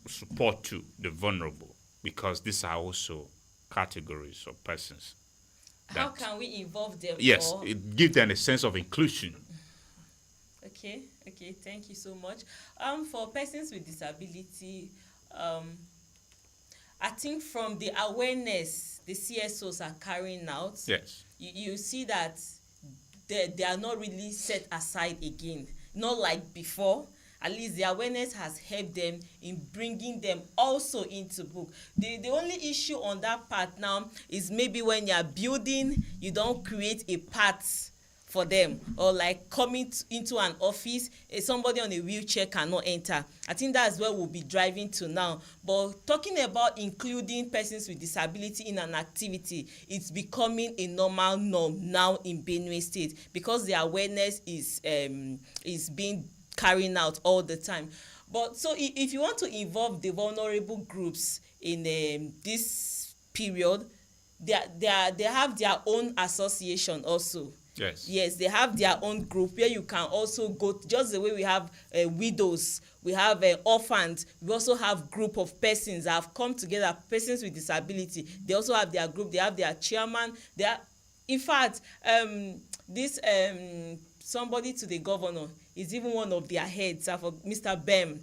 support to the vulnerable? Because these are also categories of persons. How can we involve them? Yes, it gives them a sense of inclusion. Okay, thank you so much. For persons with disability, I think from the awareness the CSOs are carrying out, yes, you see that they are not really set aside again, not like before. At least the awareness has helped them in bringing them also into book. The only issue on that part now is maybe when you are building, you don't create a path for them, or like coming into an office, somebody on a wheelchair cannot enter. I think that's where we'll be driving to now. But talking about including persons with disability in an activity, it's becoming a normal norm now in Benue State, because the awareness is being carried out all the time. But so if you want to involve the vulnerable groups in this period, they have their own association also. Yes, they have their own group where you can also go, just the way we have widows, we have orphans, we also have group of persons that have come together, persons with disability. They also have their group, they have their chairman. In fact, this somebody to the governor is even one of their heads, for Mr. Bem.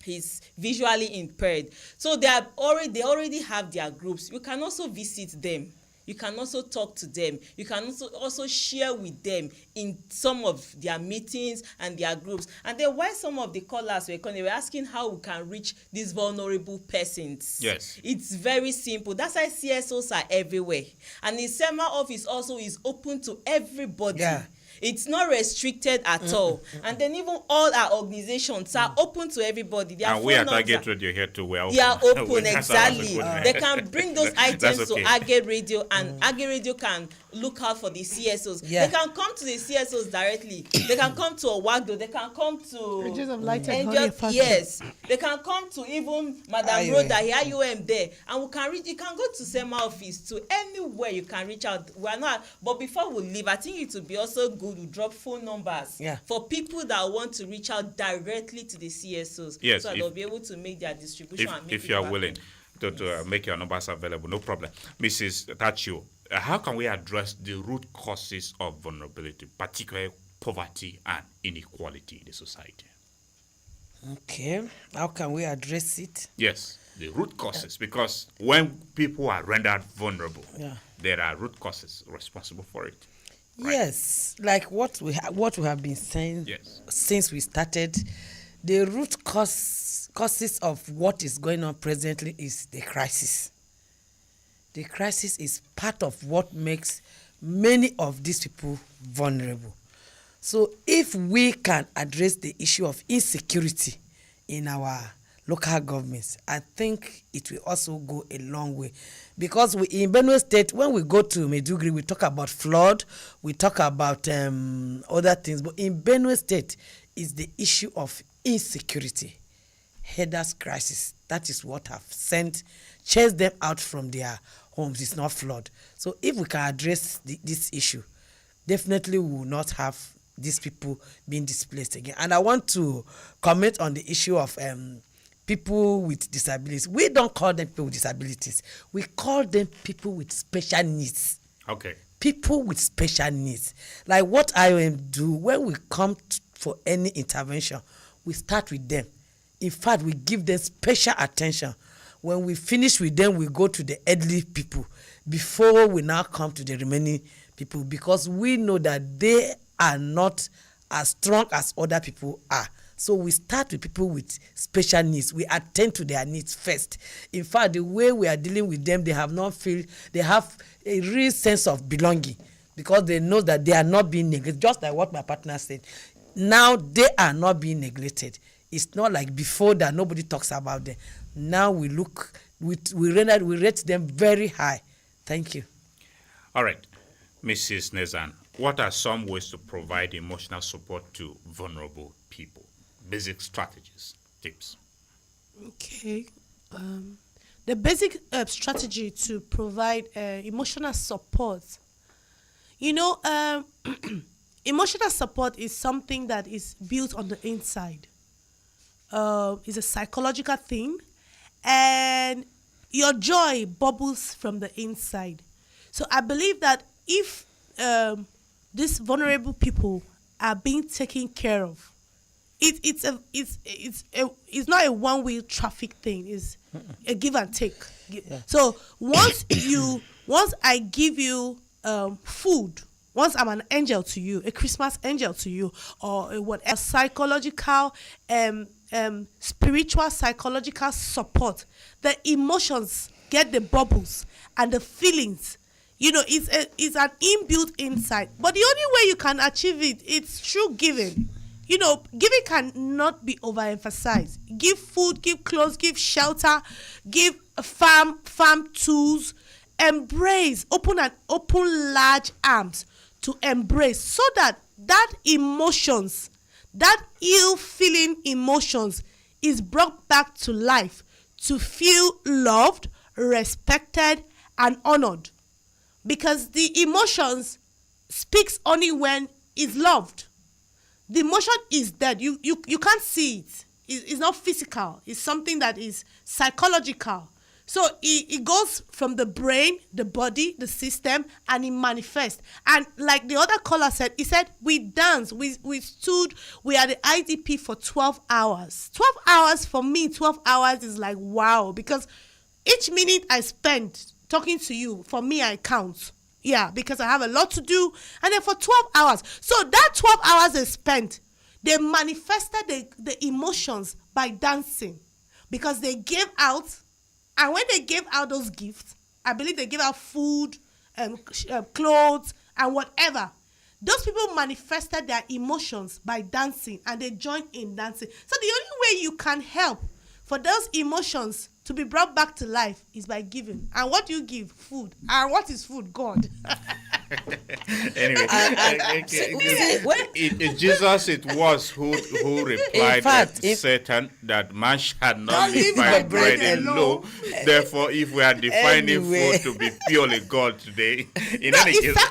he's visually impaired. So they already have their groups. You can also visit them. You can also talk to them. You can also share with them in some of their meetings and their groups. And then why some of the callers were asking how we can reach these vulnerable persons. Yes. It's very simple. That's why CSOs are everywhere. And the SEMA office also is open to everybody. Yeah. It's not restricted at all. And then even all our organizations are open to everybody. Their And we phone at numbers Target Radio here too. We're open. They are open, That's how it's exactly. open. They can bring those items That's okay. to Agate Radio, and Agate Radio can look out for the CSOs. Yeah. They can come to the CSOs directly. They can come to Owagdo. They can come to Bridges of Light and Angel. Honey Factory. Yes, they can come to even Madam IOM. Rhoda, IOM there, and we can reach. You can go to SEMA office, to anywhere you can reach out. We are not. But before we leave, I think it would be also good to drop phone numbers for people that want to reach out directly to the CSOs. Yes, so they'll be able to make their distribution. And make If it you are back. willing to make your numbers available, no problem. Mrs. Tachio, how can we address the root causes of vulnerability, particularly poverty and inequality in the society? Okay, how can we address it? Yes, the root causes, because when people are rendered vulnerable, there are root causes responsible for it. Right? Yes, like what we have been saying since we started, the root causes of what is going on presently is the crisis. The crisis is part of what makes many of these people vulnerable. So if we can address the issue of insecurity in our local governments, I think it will also go a long way. Because in Benue State, when we go to Maiduguri, we talk about flood, we talk about other things. But in Benue State, is the issue of insecurity, headers crisis. That is what have chased them out from their homes. It's not flood. So if we can address this issue, definitely we will not have these people being displaced again. And I want to comment on the issue of people with disabilities. We don't call them people with disabilities. We call them people with special needs. Okay. People with special needs. Like what IOM do, when we come for any intervention, we start with them. In fact, we give them special attention. When we finish with them, we go to the elderly people before we now come to the remaining people, because we know that they are not as strong as other people are. So we start with people with special needs. We attend to their needs first. In fact, the way we are dealing with them, they have a real sense of belonging, because they know that they are not being neglected. Just like what my partner said, now they are not being neglected. It's not like before that nobody talks about them. Now we rate them very high. Thank you. All right, Mrs. Nezan, what are some ways to provide emotional support to vulnerable people? Basic strategies, tips. Okay. The basic strategy to provide emotional support. Emotional support is something that is built on the inside. It's a psychological thing, and your joy bubbles from the inside. So I believe that if these vulnerable people are being taken care of, it's not a one-way traffic thing. It's a give and take. Yeah. So once I give you food, once I'm an angel to you, a Christmas angel to you, or a psychological, spiritual psychological support, the emotions get the bubbles and the feelings. It's an inbuilt insight. But the only way you can achieve it, it's through giving. Giving cannot be overemphasized. Give food, give clothes, give shelter, give farm tools. Embrace, open large arms to embrace, so that emotions, that ill-feeling emotions is brought back to life, to feel loved, respected, and honored. Because the emotions speaks only when it's loved. The emotion is dead. You can't see it. It's not physical. It's something that is psychological. So it goes from the brain, the body, the system, and it manifests. And like the other caller said, he said, we danced, we stood, we are the IDP for 12 hours. 12 hours for me, 12 hours is like, wow. Because each minute I spend talking to you, for me, I count. Yeah, because I have a lot to do. And then for 12 hours. So that 12 hours is spent, they manifested the emotions by dancing. Because they gave out. And when they gave out those gifts, I believe they gave out food, clothes, and whatever. Those people manifested their emotions by dancing, and they joined in dancing. So the only way you can help for those emotions to be brought back to life is by giving. And what do you give? Food. And what is food? God. Anyway, in Jesus it was who replied that Satan, that man shall not live by bread alone. Therefore, if we are defining food to be purely God today, it's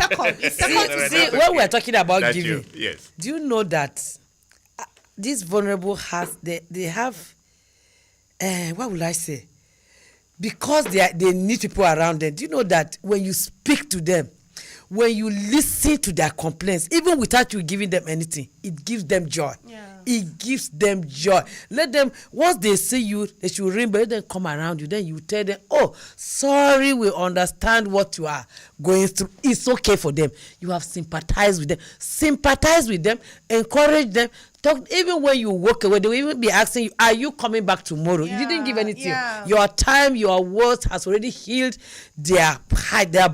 second. See, when we are talking about giving, yes. Do you know that these vulnerable hearts, they have, what will I say? Because they need people around them. Do you know that when you speak to them, when you listen to their complaints, even without you giving them anything, it gives them joy. Yeah. It gives them joy. Let them, once they see you, they should remember, let them come around you. Then you tell them, oh, sorry, we understand what you are going through. It's okay for them. You have sympathized with them. Sympathize with them. Encourage them. Talk, even when you walk away, they will even be asking you, are you coming back tomorrow? Yeah, you didn't give anything. Yeah. Your time, your words has already healed their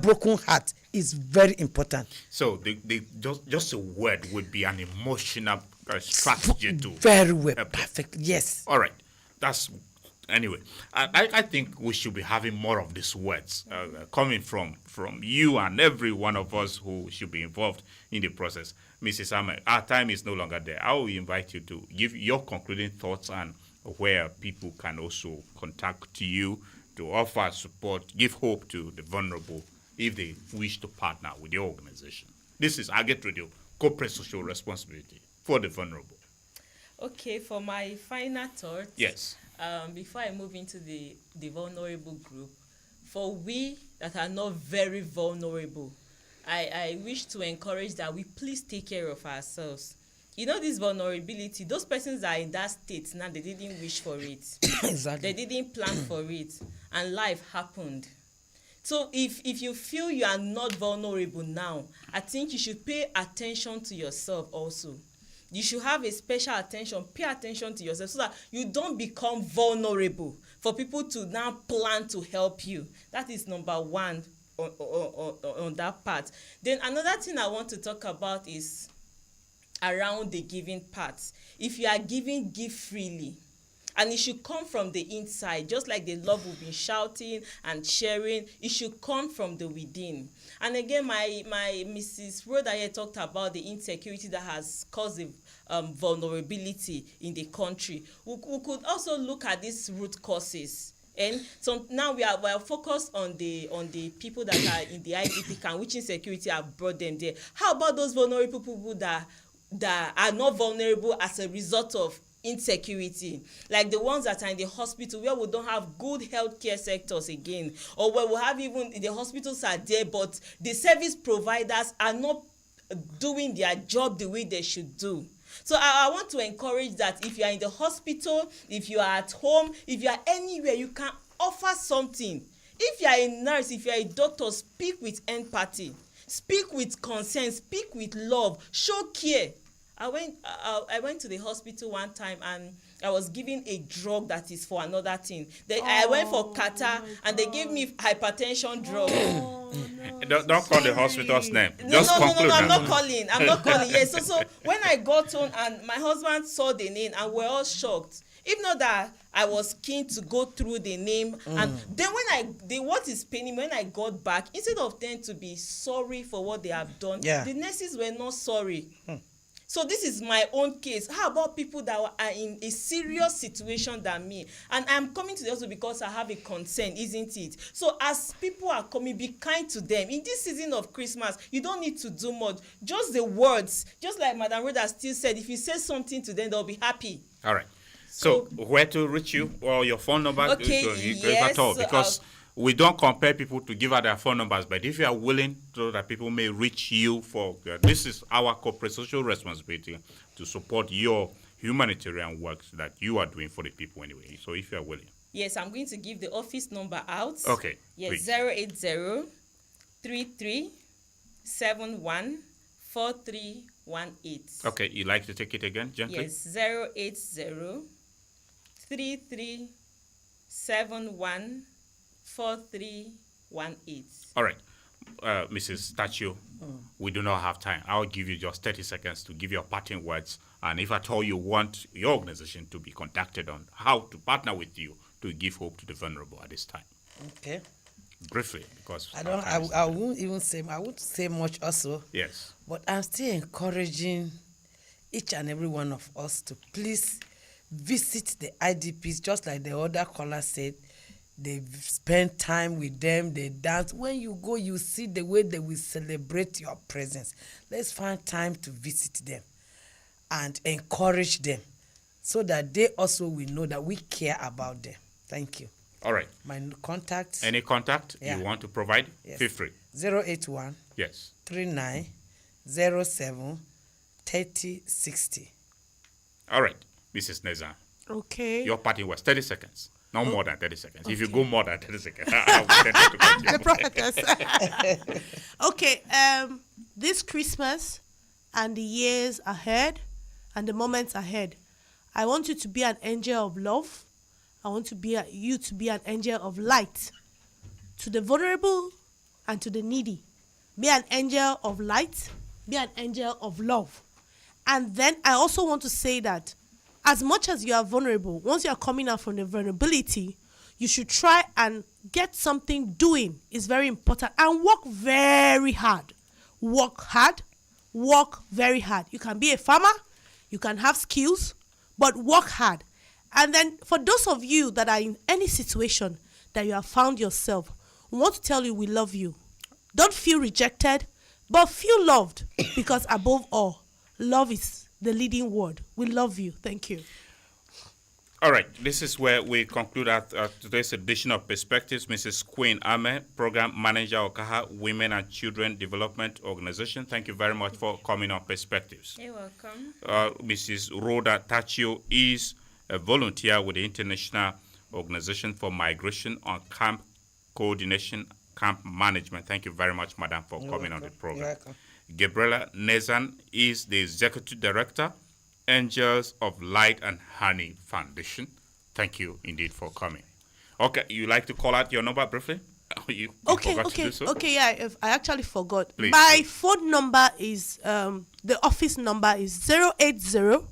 broken heart. Is very important. So just a word would be an emotional strategy to very well, perfect. Yes. All right. That's anyway. I think we should be having more of these words coming from you and every one of us who should be involved in the process. Mrs. Ahmed, our time is no longer there. I will invite you to give your concluding thoughts and where people can also contact you to offer support, give hope to the vulnerable if they wish to partner with your organization. This is Agate Radio, corporate social responsibility for the vulnerable. Okay, for my final thought. Yes. Before I move into the vulnerable group, for we that are not very vulnerable, I wish to encourage that we please take care of ourselves. You know, this vulnerability, those persons that are in that state now, they didn't wish for it. Exactly. They didn't plan for it, and life happened. So if you feel you are not vulnerable now, I think you should pay attention to yourself also. You should have a special attention, pay attention to yourself so that you don't become vulnerable for people to now plan to help you. That is number one on that part. Then another thing I want to talk about is around the giving part. If you are giving, give freely. And it should come from the inside, just like the love we've been shouting and sharing. It should come from the within. And again, my Mrs. Rhoda here talked about the insecurity that has caused the vulnerability in the country. We could also look at these root causes. And so now we are focused on the people that are in the IDP camp, which insecurity have brought them there. How about those vulnerable people that are not vulnerable as a result of insecurity, like the ones that are in the hospital where we don't have good healthcare sectors again, or where we have even the hospitals are there but the service providers are not doing their job the way they should do. So I want to encourage that if you are in the hospital, if you are at home, if you are anywhere, you can offer something. If you are a nurse, if you are a doctor, speak with empathy, speak with concern, speak with love, show care. I went to the hospital one time and I was given a drug that is for another thing. I went for catarrh and they gave me hypertension drug. Don't call the hospital's name. No, I'm not calling. Yes. So when I got home and my husband saw the name and we're all shocked. If not that I was keen to go through the name, and then what is paining me, when I got back, instead of them to be sorry for what they have done, the nurses were not sorry. So this is my own case. How about people that are in a serious situation than me? And I'm coming to the hospital because I have a concern, isn't it? So as people are coming, be kind to them. In this season of Christmas, you don't need to do much. Just the words. Just like Madam Rhoda still said, if you say something to them, they'll be happy. All right. So where to reach you or your phone number? Okay, At all, because we don't compare people to give out their phone numbers, but if you are willing so that people may reach you for this is our corporate social responsibility to support your humanitarian works that you are doing for the people anyway. So if you are willing. Yes, I'm going to give the office number out. Okay. Yes, 080-3371-4318. Okay, you like to take it again, gently? Yes, 080-3371-4318. All right. Mrs. Tachio, we do not have time. I'll give you just 30 seconds to give your parting words. And if at all you want your organization to be contacted on how to partner with you to give hope to the vulnerable at this time. Okay. Briefly, because I won't even say, I won't say much also. Yes. But I'm still encouraging each and every one of us to please visit the IDPs, just like the other caller said. They spend time with them, they dance. When you go, you see the way they will celebrate your presence. Let's find time to visit them and encourage them so that they also will know that we care about them. Thank you. All right. My contact. Any contact you want to provide? Yes. Feel free. 081 Yes. 3907 3060. All right, Mrs. Neza. Okay. Your parting was 30 seconds. No more than 30 seconds. If you go more than 30 seconds, the prophetess. Okay, this Christmas and the years ahead and the moments ahead, I want you to be an angel of love. I want you to be an angel of light to the vulnerable and to the needy. Be an angel of light. Be an angel of love. And then I also want to say that as much as you are vulnerable, once you are coming out from the vulnerability, you should try and get something doing. It's very important. And work very hard. Work hard. Work very hard. You can be a farmer. You can have skills. But work hard. And then for those of you that are in any situation that you have found yourself, we want to tell you we love you. Don't feel rejected, but feel loved. Because above all, love is the leading word. We love you. Thank you. All right. This is where we conclude today's edition of Perspectives. Mrs. Queen Ame, Program Manager, Okaha Women and Children Development Organization. Thank you very much for coming on Perspectives. You're welcome. Mrs. Rhoda Tachio is a volunteer with the International Organization for Migration on Camp Coordination, Camp Management. Thank you very much, Madam, for coming on the program. You're welcome. Gabriela Nezan is the Executive Director, Angels of Light and Honey Foundation. Thank you indeed for coming. Okay, you like to call out your number briefly? You forgot to do so? Okay, yeah, I actually forgot. Please. My phone number is, the office number is 080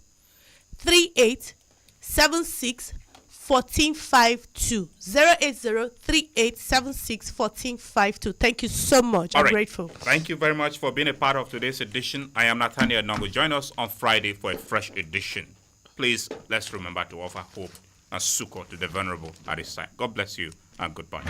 3876 1452. 08038761452. Thank you so much. I'm grateful. Thank you very much for being a part of today's edition. I am Nathaniel Nongo. Join us on Friday for a fresh edition. Please, let's remember to offer hope and succor to the vulnerable at this time. God bless you and goodbye.